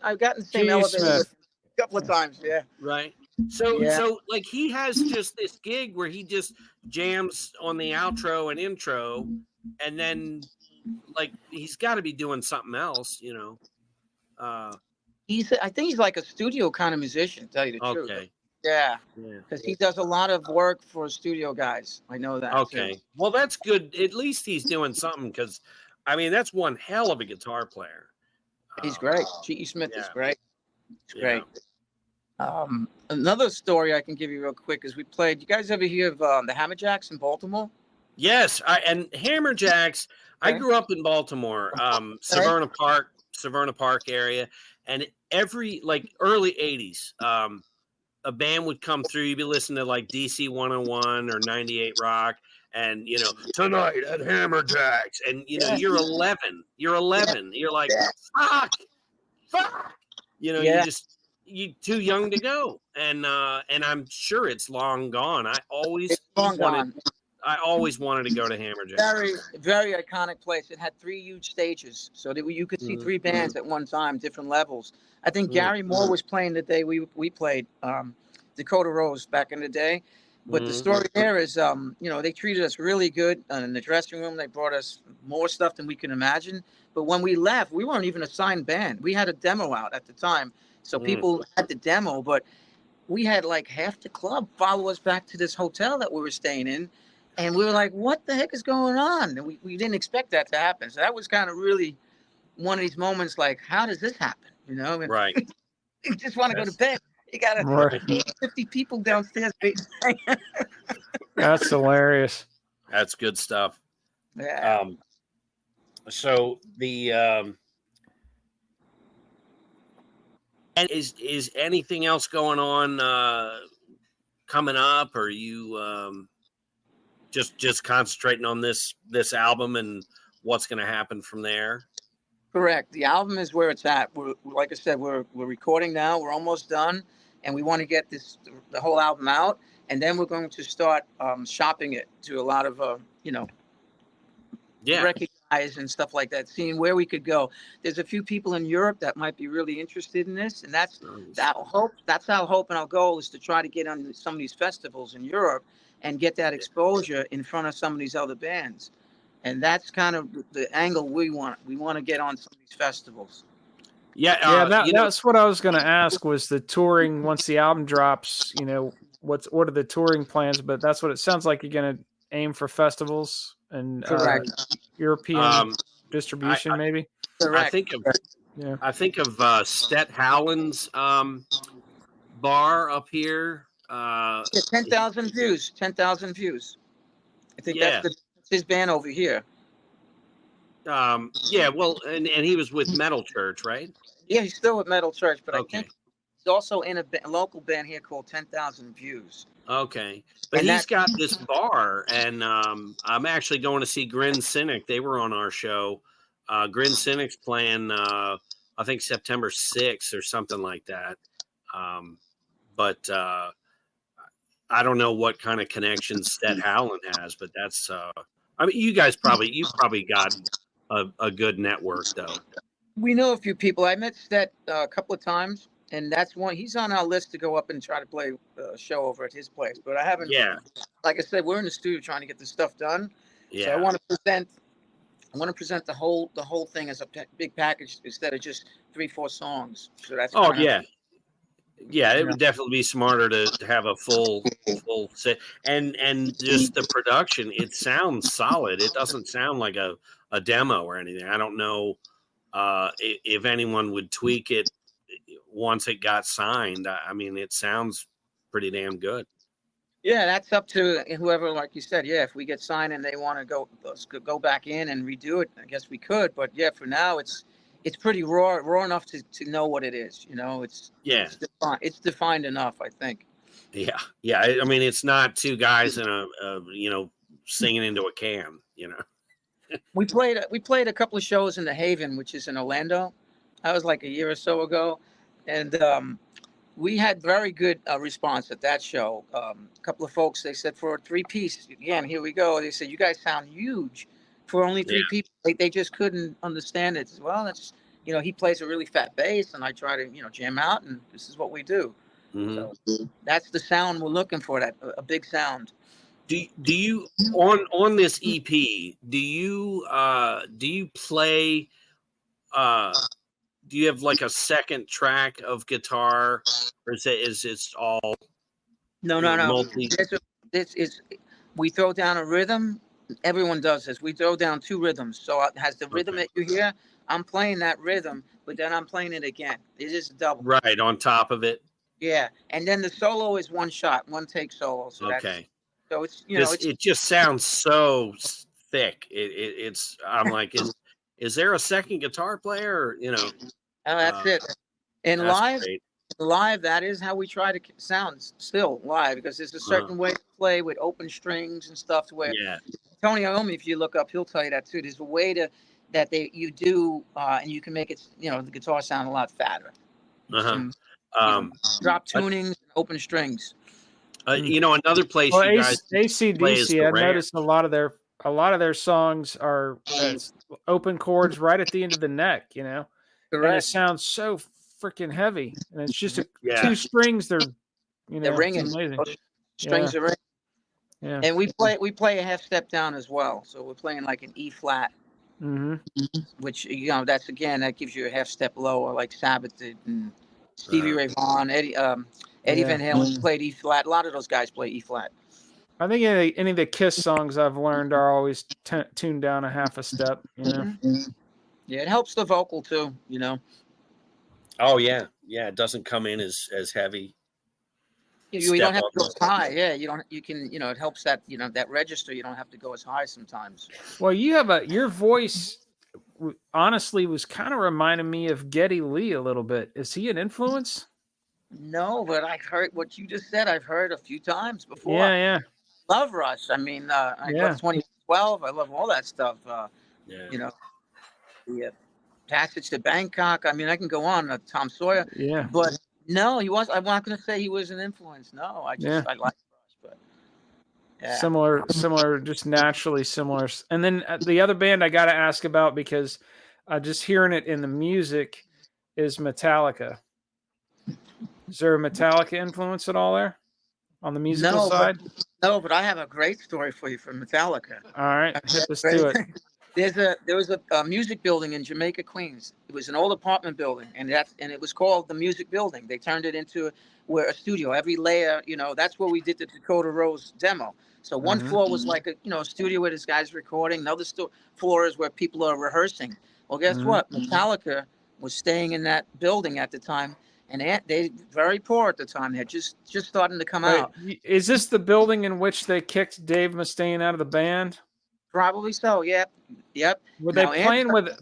I've gotten the same elevator with a couple of times. Yeah. Right. So he has just this gig where he just jams on the outro and intro, and then he's got to be doing something else, I think he's like a studio kind of musician, to tell you the truth. Okay. Yeah. Because he does a lot of work for studio guys. I know that. Okay. Too. Well, that's good. At least he's doing something, because, that's one hell of a guitar player. He's great. GE Smith is great. He's great. Another story I can give you real quick is we played. You guys ever hear of the Hammerjacks in Baltimore? Yes. And Hammerjacks, I grew up in Baltimore, Severna Park area. And every early 80s, a band would come through. You'd be listening to DC 101 or 98 Rock, and tonight at Hammerjacks, and you're 11. You're 11. You're like, fuck. You're too young to go, and I'm sure it's long gone. I always wanted to go to Hammerjacks. Very, very iconic place. It had 3 huge stages, so that you could see 3 bands at one time, different levels. I think Gary Moore was playing the day we played Dakota Rose back in the day. But the story there is, they treated us really good in the dressing room. They brought us more stuff than we can imagine. But when we left, we weren't even a signed band. We had a demo out at the time, so people had the demo. But we had half the club follow us back to this hotel that we were staying in. And we were like, what the heck is going on? And we didn't expect that to happen. So that was kind of really one of these moments how does this happen? Right. You just want to go to bed. You got 50 people downstairs. That's hilarious. That's good stuff. Yeah. So the and is anything else going on coming up? Or are you just concentrating on this album and what's going to happen from there? Correct. The album is where it's at. We're like I said, we're recording now. We're almost done, and we want to get the whole album out, and then we're going to start shopping it to a lot of record guys and stuff like that, seeing where we could go. There's a few people in Europe that might be really interested in this, and that's our hope and our goal is to try to get on some of these festivals in Europe and get that exposure in front of some of these other bands. And that's kind of the angle we want. We want to get on some of these festivals. Yeah, that's what I was going to ask, was the touring once the album drops. What are the touring plans? But that's what it sounds like. You're going to aim for festivals and European distribution, maybe. Correct. I think of Stet Howland's bar up here. 10,000 views. 10,000 views. I think that's his band over here. Well, and he was with Metal Church, right? Yeah, he's still with Metal Church, but I think he's also in a local band here called 10,000 Views. Okay, but he's got this bar, and I'm actually going to see Grin Cynic. They were on our show. Grin Cynic's playing, I think September 6th or something like that. But I don't know what kind of connections Stet Howland has, but that's. I mean, you've probably got a good network, though. We know a few people. I met Stet a couple of times, and that's one. He's on our list to go up and try to play a show over at his place, but I haven't. Yeah. Like I said, we're in the studio trying to get this stuff done. Yeah. So I want to present the whole thing as a big package instead of just 3-4 songs. So that's. Yeah, it would definitely be smarter to have a full set, and just the production. It sounds solid. It doesn't sound like a demo or anything. I don't know if anyone would tweak it once it got signed. I mean, it sounds pretty damn good. Yeah, that's up to whoever, like you said. Yeah, if we get signed and they want to go back in and redo it, I guess we could. But yeah, for now, it's pretty raw enough to know what it is. It's defined enough, I think. Yeah. I mean, it's not two guys in a singing into a can. We played a couple of shows in the Haven, which is in Orlando. That was like a year or so ago, and we had very good response at that show. A couple of folks, they said, for a 3-piece, again, here we go. They said, you guys sound huge for only 3 people. They just couldn't understand it. Well, that's, he plays a really fat bass, and I try to, jam out, and this is what we do. Mm-hmm. So that's the sound we're looking for, that a big sound. Do you on this EP? Do you play? Do you have like a second track of guitar, or is it all? No. This is, we throw down a rhythm. Everyone does this. We throw down 2 rhythms. So it has the rhythm that you hear. I'm playing that rhythm, but then I'm playing it again. It is a double. Right on top of it. Yeah, and then the solo is 1 shot, 1 take solo. So so it's it just sounds so thick. It's I'm like, is there a second guitar player? Oh, that's it. And live, that is how we try to sound still live, because there's a certain way to play with open strings and stuff. Where Tony Iommi, if you look up, he'll tell you that too. There's a way that you do, and you can make it, the guitar sound a lot fatter. Drop tunings, and open strings. Another place you guys AC/DC. I noticed a lot of their songs are open chords right at the end of the neck. Correct. And it sounds so freaking heavy, and it's just 2 strings. They're ringing. It's amazing. Strings are ringing. Yeah. And we play a half step down as well, so we're playing like an E flat. Mm-hmm. Which that's again, that gives you a half step lower, like Sabbath did, and Stevie Ray Vaughan, Eddie Van Halen played E flat. A lot of those guys play E flat. I think any of the Kiss songs I've learned are always tuned down a half a step. Yeah, it helps the vocal too. Oh yeah. It doesn't come in as heavy. You don't have to go as high. Yeah, you can. It helps that that register. You don't have to go as high sometimes. Well, you have your voice. Honestly, was kind of reminding me of Geddy Lee a little bit. Is he an influence? No, but I've heard what you just said. I've heard a few times before. Yeah. Love Rush. I mean, I love 2012. I love all that stuff. The Passage to Bangkok. I mean, I can go on. Tom Sawyer. Yeah. But no, he was. I'm not going to say he was an influence. No, I like Rush, but similar, just naturally similar. And then the other band I got to ask about, because just hearing it in the music, is Metallica. Is there a Metallica influence at all there? on the musical side? But I have a great story for you from Metallica. All right, let's do it. There was a music building in Jamaica, Queens. It was an old apartment building, and it was called the Music Building. They turned it into a studio. Every layer, that's where we did the Dakota Rose demo. So one floor was like a studio where this guy's recording. Another floor is where people are rehearsing. Well, guess what? Metallica was staying in that building at the time, and they very poor at the time. They're just starting to come out. Is this the building in which they kicked Dave Mustaine out of the band? Probably so. Yep. Were they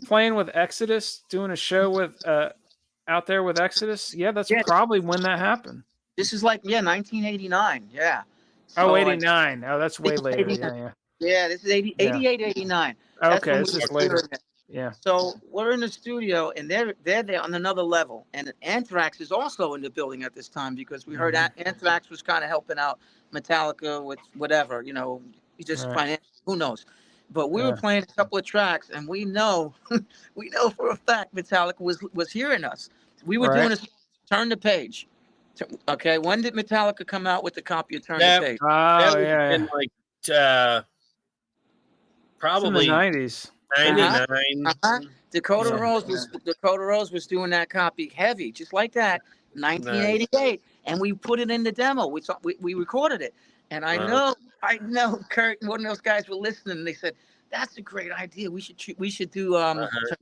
playing with Exodus, doing a show with out there with Exodus? Yeah, that's probably when that happened. This is 1989. Yeah. So 89. That's way later. Yeah. Yeah, this is 88, 89. Okay, this is later. Yeah. So we're in the studio, and they're there on another level. And Anthrax is also in the building at this time because we heard Anthrax was kind of helping out Metallica with whatever, financially, who knows. But we were playing a couple of tracks, and we know for a fact Metallica was hearing us. We were doing a Turn the Page. Okay, when did Metallica come out with the copy of Turn the Page? Oh, yeah. In probably in the 90s. 99. Dakota Rose was doing that copy heavy, just like that, 1988, and we put it in the demo. We recorded it, and I know Kurt and one of those guys were listening, and they said, "That's a great idea. We should do That's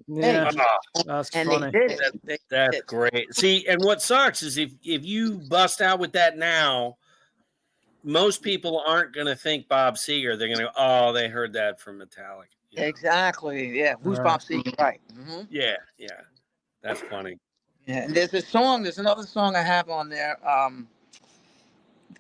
and funny. they did it. That's great. See, and what sucks is if you bust out with that now, most people aren't going to think Bob Seger. They're going to go, "Oh, they heard that from Metallica." Exactly. Yeah. Who's Bob Seger? Right. Yeah. That's funny. Yeah. And there's another song I have on there.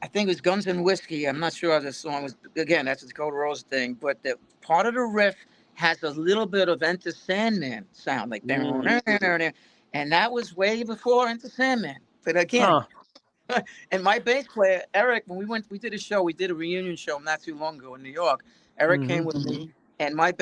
I think it was Guns and Whiskey. I'm not sure how this song was. Again, that's a Dakota Rose thing. But the part of the riff has a little bit of Enter Sandman sound, like and that was way before Enter Sandman. But again, and my bass player Eric, when we did a reunion show not too long ago in New York. Eric came with me, and my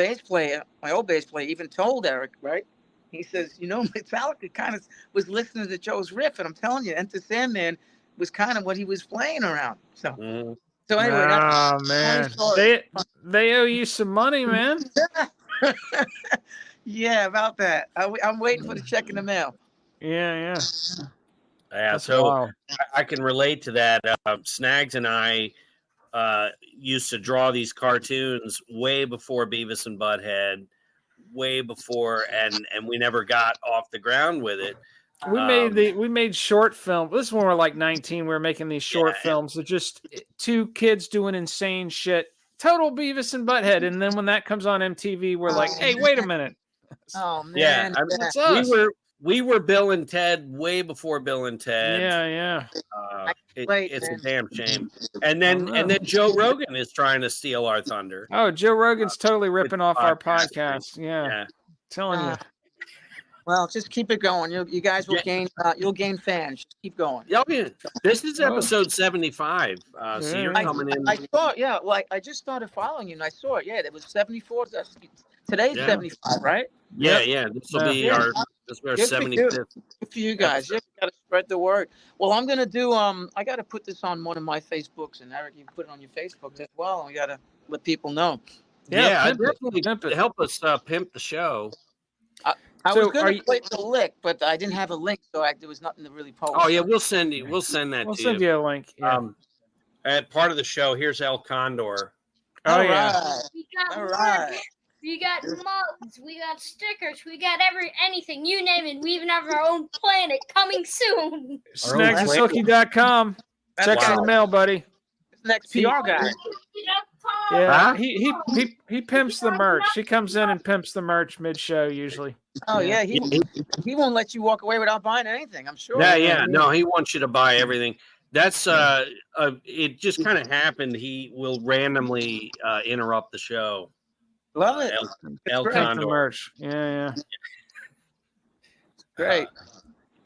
old bass player, even told Eric, right? He says, Metallica kind of was listening to Joe's riff, and I'm telling you, Enter Sandman was kind of what he was playing around. So, so anyway, that's man, they owe you some money, man. Yeah, about that. I'm waiting for the check in the mail. Yeah. That's so wild. I can relate to that. Snags and I used to draw these cartoons way before Beavis and Butthead, way before, and we never got off the ground with it. We made short film. This is when we were like 19. We were making these short films. So just two kids doing insane shit. Total Beavis and Butthead. And then when that comes on MTV, we're like, hey, wait a minute. Oh man. Yeah. We were Bill and Ted way before Bill and Ted. Yeah. It's a damn shame. And then Joe Rogan is trying to steal our thunder. Oh, Joe Rogan's totally ripping off our podcast. Yeah. Telling you. Well, just keep it going. You guys will gain. You'll gain fans. Just keep going. Yeah, this is episode 75. So you're coming in. I saw it. Yeah, I just started following you, and I saw it. Yeah, it was 74. Today's 75, right? Yeah. This will be our 75th. Good for you guys. You got to spread the word. Well, I'm gonna do. I got to put this on one of my Facebooks, and Eric, you can put it on your Facebook as well. And we got to let people know. Yeah, definitely help us pimp the show. I was going to play the lick, but I didn't have a link, so there was nothing to really post. Oh yeah, we'll send that to you. We'll send you a link. Yeah. At part of the show, here's El Condor. All right. All right. We got mugs, we got stickers, we got anything, you name it. We even have our own planet coming soon. Snagsandsilky.com. Check out the mail, buddy. Next PR guy. Yeah, he pimps the merch. He comes in and pimps the merch mid-show usually. Oh yeah, he won't let you walk away without buying anything. I'm sure. Yeah. No, he wants you to buy everything. That's it. Just kind of happened. He will randomly interrupt the show. Love it. El Condor merch. Yeah. Great.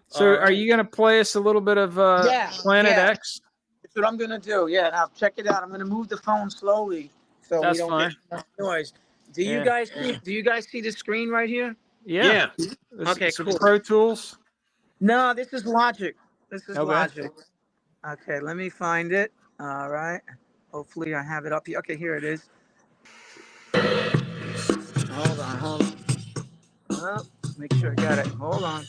So, are you going to play us a little bit of Planet X? That's what I'm going to do. Yeah, now check it out. I'm going to move the phone slowly so we don't get much noise. Do you guys see the screen right here? Yeah. Okay, cool. Pro Tools? No, this is Logic. Logic. Okay, let me find it. All right. Hopefully I have it up here. Okay, here it is. Hold on. Oh, make sure I got it. Hold on.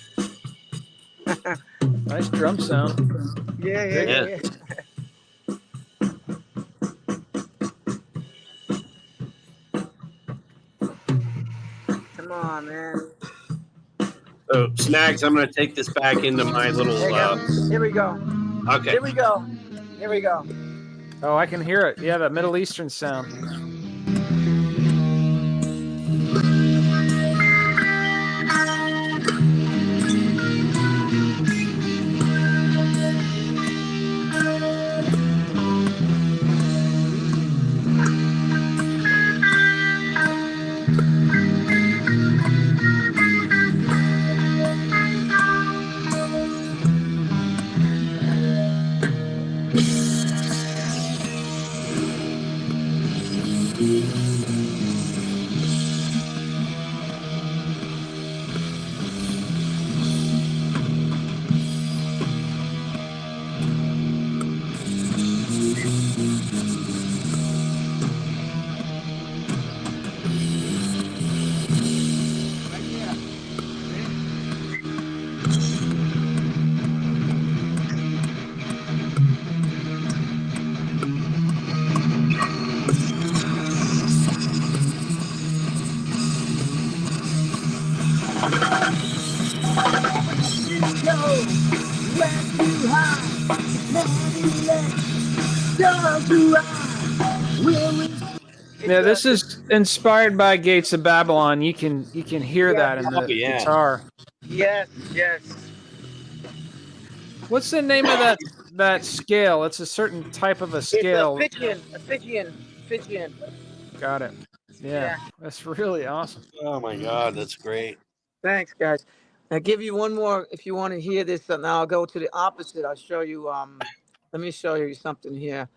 Nice drum sound. Yeah. Come on, man. So, Snags, I'm going to take this back into my little. Here we go. Okay. Here we go. Oh, I can hear it. Yeah, that Middle Eastern sound. Yeah, this is inspired by Gates of Babylon. You can hear that in the guitar. Yes. What's the name of that scale? It's a certain type of a scale. It's a Fijian. Got it. Yeah, that's really awesome. Oh my God, that's great. Thanks, guys. I'll give you one more if you want to hear this. Now I'll go to the opposite. I'll show you. Let me show you something here.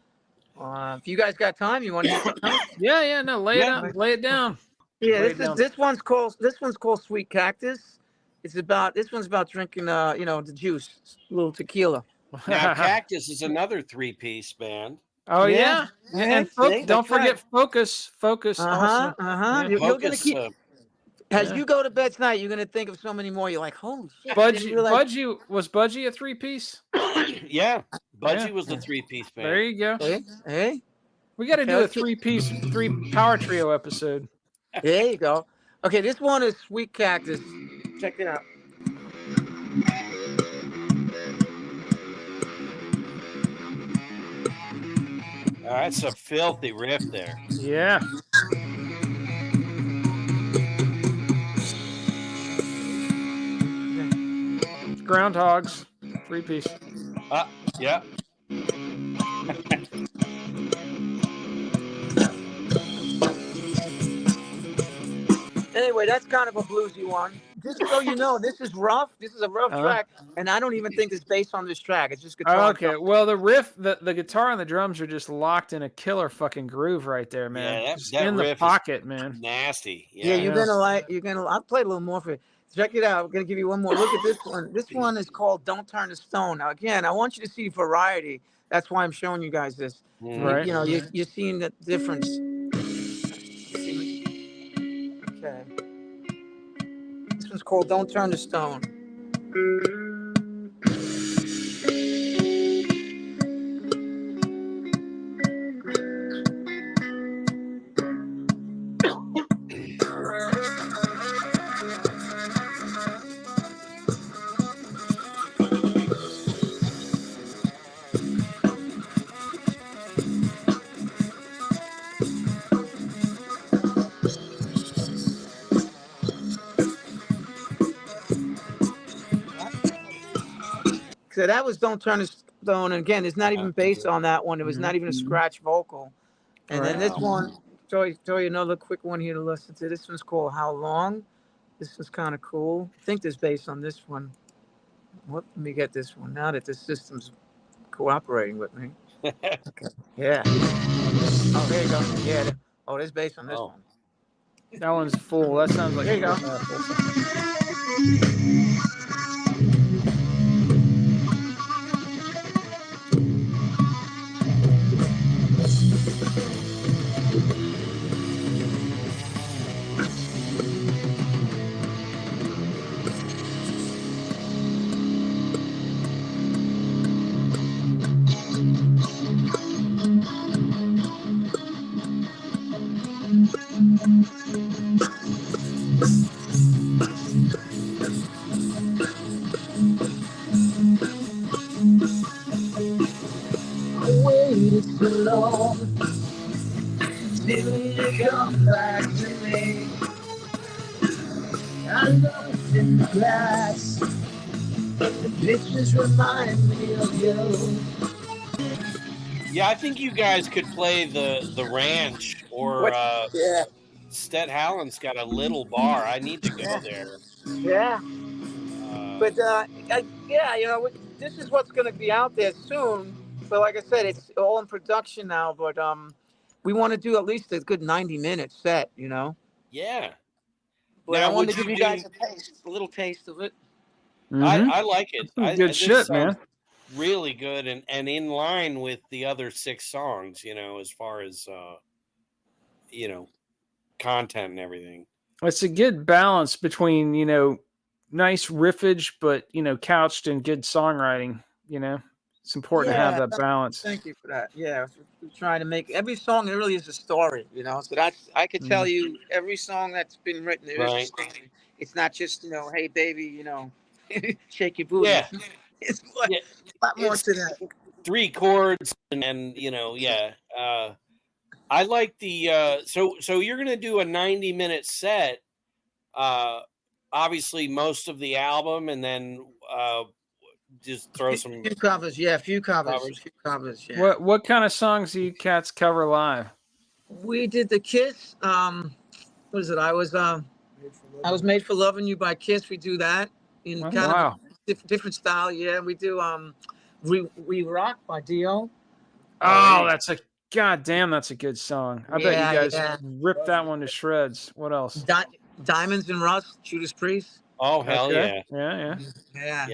If you guys got time, you want to hear something else? Yeah. No, lay it down. Yeah, this one's called Sweet Cactus. This one's about drinking the juice, a little tequila. Now, Cactus is another 3-piece band. Oh yeah. And don't forget Focus. Also. Yeah. You're gonna keep. As you go to bed tonight, you're gonna think of so many more. You're like, holy shit! Budgie was Budgie a 3-piece? Yeah, Budgie was the 3-piece band. There you go. Hey. We got to do a 3 power trio episode. There you go. Okay, this one is Sweet Cactus. Check it out. That's a filthy riff there. Yeah. Groundhogs, 3-piece. Yeah. Anyway, that's kind of a bluesy one. Just so you know, this is rough. This is a rough track, and I don't even think it's based on this track. It's just guitar. Okay, well, the riff, the guitar and the drums are just locked in a killer fucking groove right there, man. Yeah, that in the pocket, man. Nasty. Yeah, you're gonna. I'll play a little more for you. Check it out. I'm gonna give you one more. Look at this one. This one is called "Don't Turn to Stone." Now, again, I want you to see variety. That's why I'm showing you guys this. Right. You know, you're seeing the difference. Okay. This one's called "Don't Turn to Stone." So that was "Don't Turn to Stone." And again, it's not even based on that one. It was not even a scratch vocal. And then this one, show you another quick one here to listen to. This one's called "How Long." This is kind of cool. I think this is based on this one. Let me get this one now that the system's cooperating with me. Okay. Yeah. Oh, there you go. Yeah. Oh, this is based on this one. That one's full. That sounds like. There you go. was alone till you come back to me. I lost in the glass, the pictures remind me of you. Yeah, I think you guys could play the ranch or Yeah, Stet Hallen's got a little bar. I need to go there. yeah. But yeah, you know, this is what's going to be out there soon. But like I said, it's all in production now. But we want to do at least a good 90-minute set, you know. Yeah. But Now, I wanted to would give you you guys a little taste of it. I like it. Good shit, man. Really good and in line with the other 6 songs, you know, as far as you know, content and everything. It's a good balance between, you know, nice riffage, but, you know, couched in good songwriting, you know. It's important to have that balance. Thank you for that. Yeah, we're trying to make every song really is a story, you know. So I could tell you every song that's been written there is a story. It's not just, you know, hey baby, you know, shake your booty. Yeah. It's a lot more to that. 3 chords and you know, yeah. I like the so you're gonna do a 90-minute set. Obviously most of the album and then just throw some few covers, yeah, a few covers, yeah. What kind of songs do you cats cover live? We did the Kiss. What is it? I was Made for Loving You by Kiss. We do that in kind of a different style. Yeah, we do We Rock by Dio. Oh, that's a goddamn, that's a good song. I bet you guys ripped that one to shreds. What else? Diamonds and Rust, Judas Priest. Oh hell yeah. Yeah.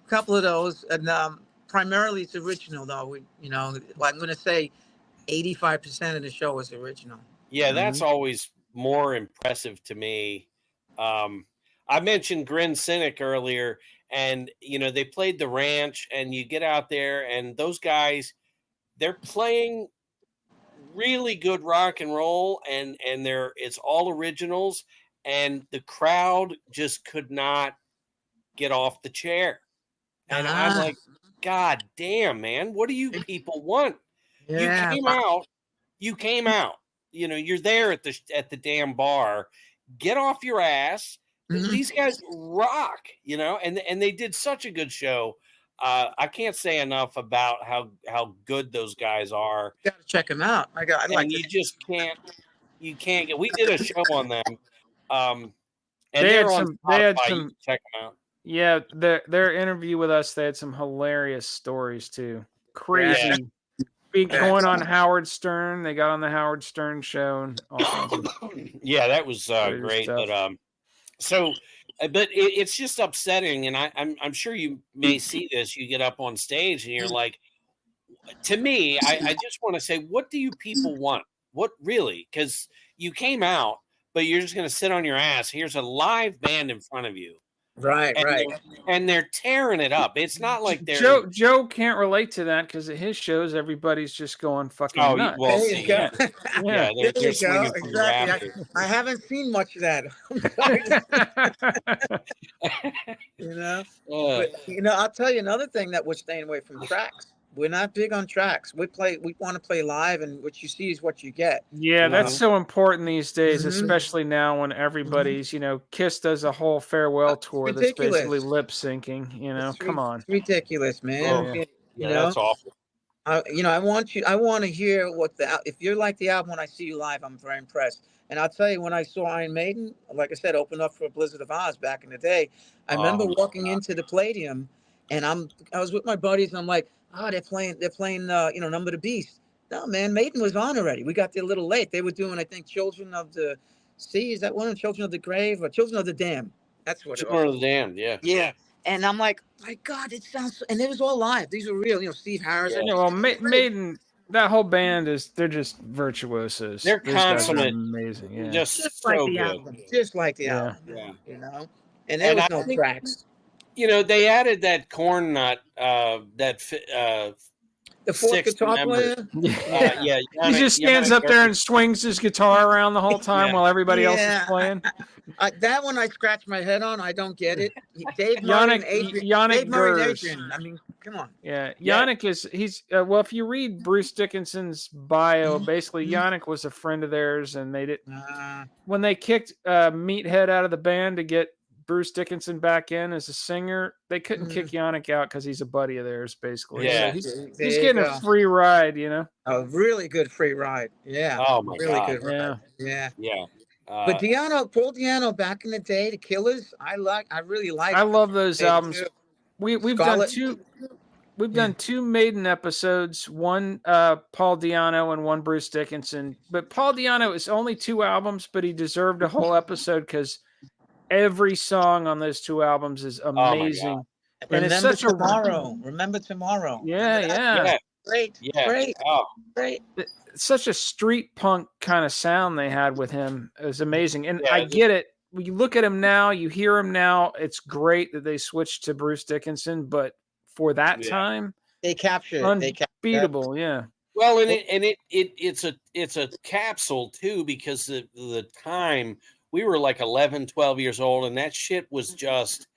A couple of those, and primarily it's original though. You know, I'm going to say 85% of the show is original. Yeah, that's always more impressive to me. I mentioned Grin Cynic earlier, and you know they played the ranch, and you get out there, and those guys, they're playing really good rock and roll, and it's all originals, and the crowd just could not get off the chair, and I'm like, God damn, man, what do you people want? Yeah. You came out. You know, you're there at the damn bar. Get off your ass. These guys rock, you know, and they did such a good show. I can't say enough about how good those guys are. You gotta check them out. Just can't. You can't get. We did a show on them. And they had some. Check them out. Yeah, their interview with us, they had some hilarious stories too. Crazy. Going on Howard Stern, they got on the Howard Stern show. And yeah, that was great. Stuff. But it's just upsetting, and I'm sure you may see this. You get up on stage, and you're like, to me, I just want to say, what do you people want? What really? Because you came out, but you're just going to sit on your ass. Here's a live band in front of you. Right. And they're tearing it up. It's not like they're Joe can't relate to that because at his shows everybody's just going fucking nuts. Well, there you go. They're swinging from the rafters. I haven't seen much of that. You know, but you know, I'll tell you another thing that we're staying away from tracks. We're not big on tracks. We want to play live, and what you see is what you get. Yeah, that's so important these days, especially now when everybody's, you know, Kiss does a whole farewell tour that's basically lip syncing. You know, come on, it's ridiculous, man. You know, that's awful. You know, I want to hear if you're like the album when I see you live, I'm very impressed. And I'll tell you, when I saw Iron Maiden, like I said, open up for Blizzard of Oz back in the day, I remember walking into the Palladium, and I was with my buddies, and I'm like, they're playing, you know, Number of the Beast. No, man, Maiden was on already. We got there a little late. They were doing, I think, Children of the Sea. Is that one of Children of the Grave or Children of the Dam? That's what Children of the Dam, yeah. Yeah. And I'm like, my God, it sounds, and it was all live. These were real, you know, Steve Harris. Yeah, well, Maiden, that whole band they're just virtuosos. They're consummate. Amazing. Yeah. Just like the album. Just like the album. Yeah. You know? And there was no tracks. You know, they added that corn nut, the fourth guitar player. Yeah, he just stands up there and swings his guitar around the whole time while everybody else is playing. That one I scratch my head on. I don't get it. Dave Murray and Adrian. Dave Murray and Adrian. I mean, come on. Yeah, Yannick he's well. If you read Bruce Dickinson's bio, basically Yannick was a friend of theirs, and they did when they kicked Meathead out of the band to get Bruce Dickinson back in as a singer, they couldn't kick Yannick out because he's a buddy of theirs, basically. Yeah, so he's getting a free ride, you know. A really good free ride. Yeah. Oh my really God. Good ride. Yeah. Yeah. But Paul Di'Anno back in the day, the Killers, I really like. I love those albums. Too. We've done two. We've done two Maiden episodes, one Paul Di'Anno and one Bruce Dickinson. But Paul Di'Anno is only 2 albums, but he deserved a whole episode because every song on those 2 albums is amazing. And Remember it's such Tomorrow. Remember Tomorrow. Yeah. Great. Yeah. Great. Oh. Great. Such a street punk kind of sound they had with him. It was amazing. And I get it. When you look at him now, you hear him now. It's great that they switched to Bruce Dickinson, but for that time, they captured unbeatable. Yeah. Well, it's a capsule too, because the time we were like 11, 12 years old, and that shit was just,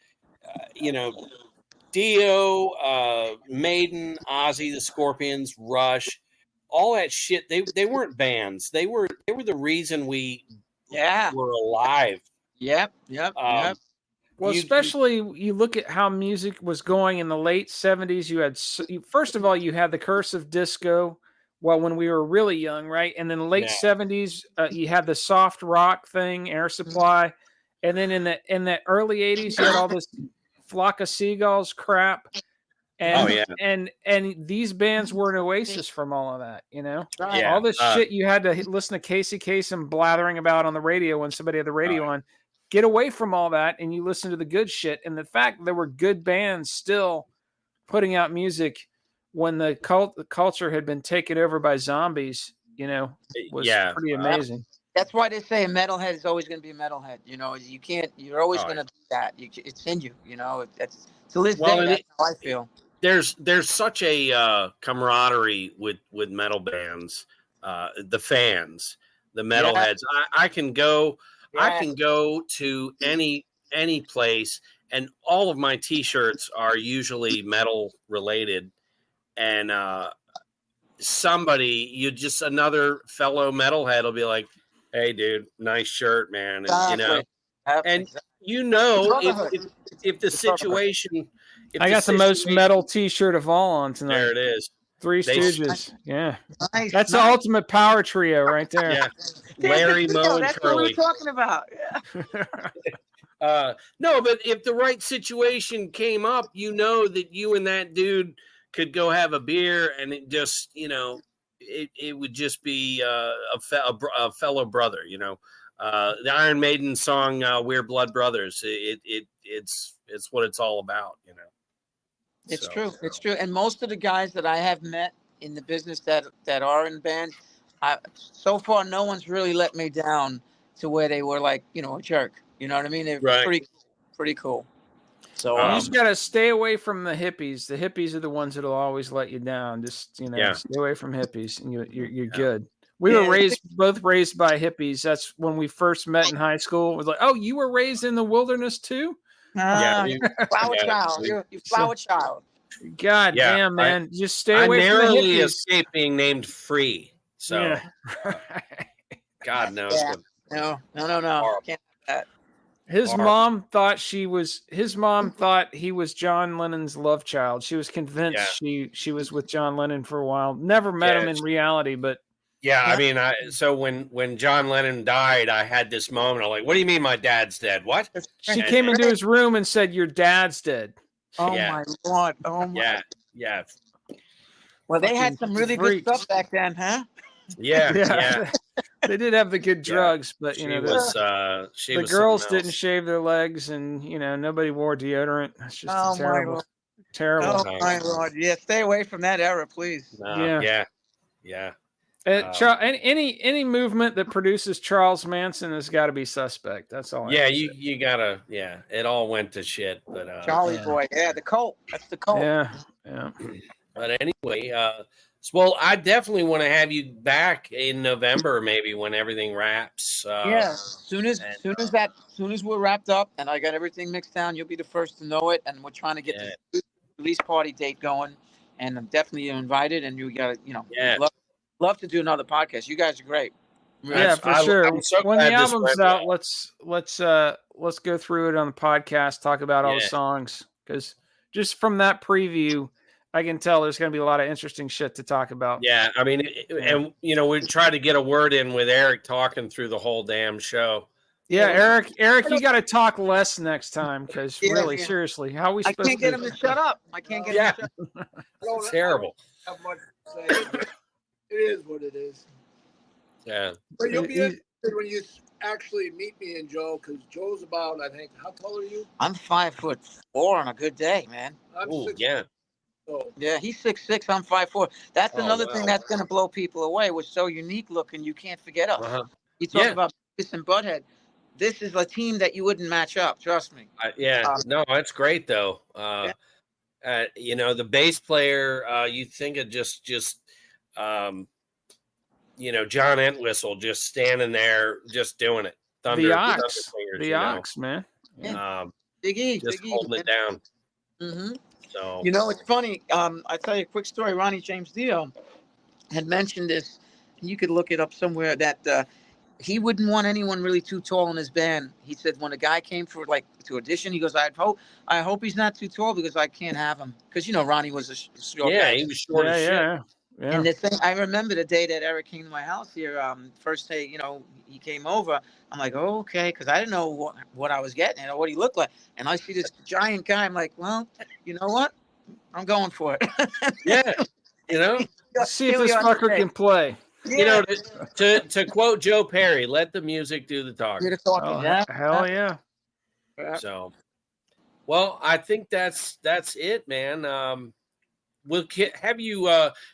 Dio, Maiden, Ozzy, the Scorpions, Rush, all that shit. They weren't bands. They were the reason we were alive. Yep. Well, especially you look at how music was going in the late 70s. You had, first of all, you had the curse of disco. Well, when we were really young, right? And then the late 70s, you had the soft rock thing, Air Supply. And then in the early 80s, you had all this Flock of Seagulls crap. And and these bands were an oasis from all of that, you know? Yeah. All this shit you had to listen to Casey Kasem blathering about on the radio when somebody had the radio on. Get away from all that and you listen to the good shit. And the fact there were good bands still putting out music when the culture had been taken over by zombies, was pretty amazing. That's why they say a metalhead is always going to be a metalhead. You're always going to do that. It's in you, That's to this day, that's how I feel. There's such a camaraderie with metal bands, the fans, the metalheads. I can go to any place, and all of my T-shirts are usually metal related, and another fellow metalhead will be like, "Hey, dude, nice shirt, man," and if the situation. I got the most metal T-shirt of all on tonight. There it is. Three Stooges. Yeah. Nice, that's the ultimate power trio right there. Yeah. Larry, Moe, and that's Curly. What we're talking about. Yeah. No, but if the right situation came up, that you and that dude could go have a beer, and it just, it would just be a fellow brother, the Iron Maiden song, "We're Blood Brothers." It's what it's all about, It's true. It's true. And most of the guys that I have met in the business that are in bands, so far no one's really let me down to where they were like, a jerk. You know what I mean? They're pretty cool. So you just gotta stay away from the hippies. The hippies are the ones that'll always let you down. Just stay away from hippies, and you're good. We were both raised by hippies. That's when we first met in high school. It was like, oh, you were raised in the wilderness too? Flower child. You flower child. God damn, man. Just stay away from the hippies. I narrowly escaped being named Free. So God knows. No. Can't have that. His mom thought he was John Lennon's love child. She was convinced she was with John Lennon for a while. Never met him in reality, but I mean, so when John Lennon died, I had this moment. I'm like, "What do you mean my dad's dead? What?" She came into his room and said, "Your dad's dead." Oh my God! Oh my. Yeah. Well, they had some really good stuff back then, huh? Yeah. They did have the good drugs, but the girls didn't shave their legs, and nobody wore deodorant. It's just terrible. Oh my Lord! Yeah, stay away from that era, please. Yeah. Any movement that produces Charles Manson has got to be suspect. That's all. You gotta. Yeah, it all went to shit. But Charlie boy, the cult. That's the cult. Yeah. But anyway, Well, I definitely want to have you back in November, maybe when everything wraps. Soon as we're wrapped up and I got everything mixed down, you'll be the first to know it. And we're trying to get the release party date going. And I'm definitely invited. And you got to, love to do another podcast. You guys are great. Yeah, for sure. I'm so when the glad this album's went out, well. let's go through it on the podcast, talk about all the songs, because just from that preview, I can tell there's going to be a lot of interesting shit to talk about. Yeah, I mean, and we try to get a word in with Eric talking through the whole damn show. Yeah, Eric, you got to talk less next time, because really, seriously, how are we supposed to? I can't get him to shut up. I can't get him to shut up. It's terrible. I don't have much to say. It is what it is. Yeah. But you'll be interested when you actually meet me and Joe, because Joe's about, I think, how tall are you? I'm 5'4" on a good day, man. I'm Ooh, 6'. yeah. So. Yeah, he's 6'6", I'm 5'4". That's another thing that's going to blow people away. We're so unique looking, you can't forget us. You talk about Beavis and Butthead. This is a team that you wouldn't match up. Trust me. No, it's great though. The bass player, you think of just John Entwistle just standing there, just doing it. The Ox, man. Big E, just holding it down. Mm-hmm. So it's funny. I tell you a quick story. Ronnie James Dio had mentioned this. You could look it up somewhere that he wouldn't want anyone really too tall in his band. He said when a guy came to audition, he goes, I hope he's not too tall because I can't have him. Because Ronnie was a short guy. He was short as shit. Yeah. And the thing, I remember the day that Eric came to my house here. First day, he came over. I'm like, oh, okay, because I didn't know what I was getting, what he looked like. And I see this giant guy. I'm like, well, you know what? I'm going for it. See if this fucker can play. Yeah. To quote Joe Perry, let the music do the talking. Hell yeah. So, well, I think that's it, man. We'll have you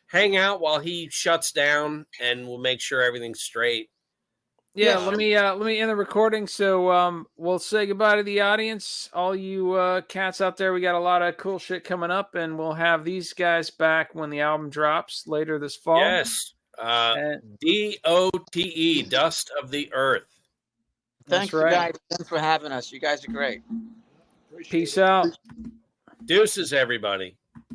hang out while he shuts down, and we'll make sure everything's straight. Yeah, let me end the recording. So we'll say goodbye to the audience. All you cats out there, we got a lot of cool shit coming up, and we'll have these guys back when the album drops later this fall. Yes. DOTE, Dust of the Earth. Thanks, you guys, for having us. You guys are great. Peace out. Deuces, everybody.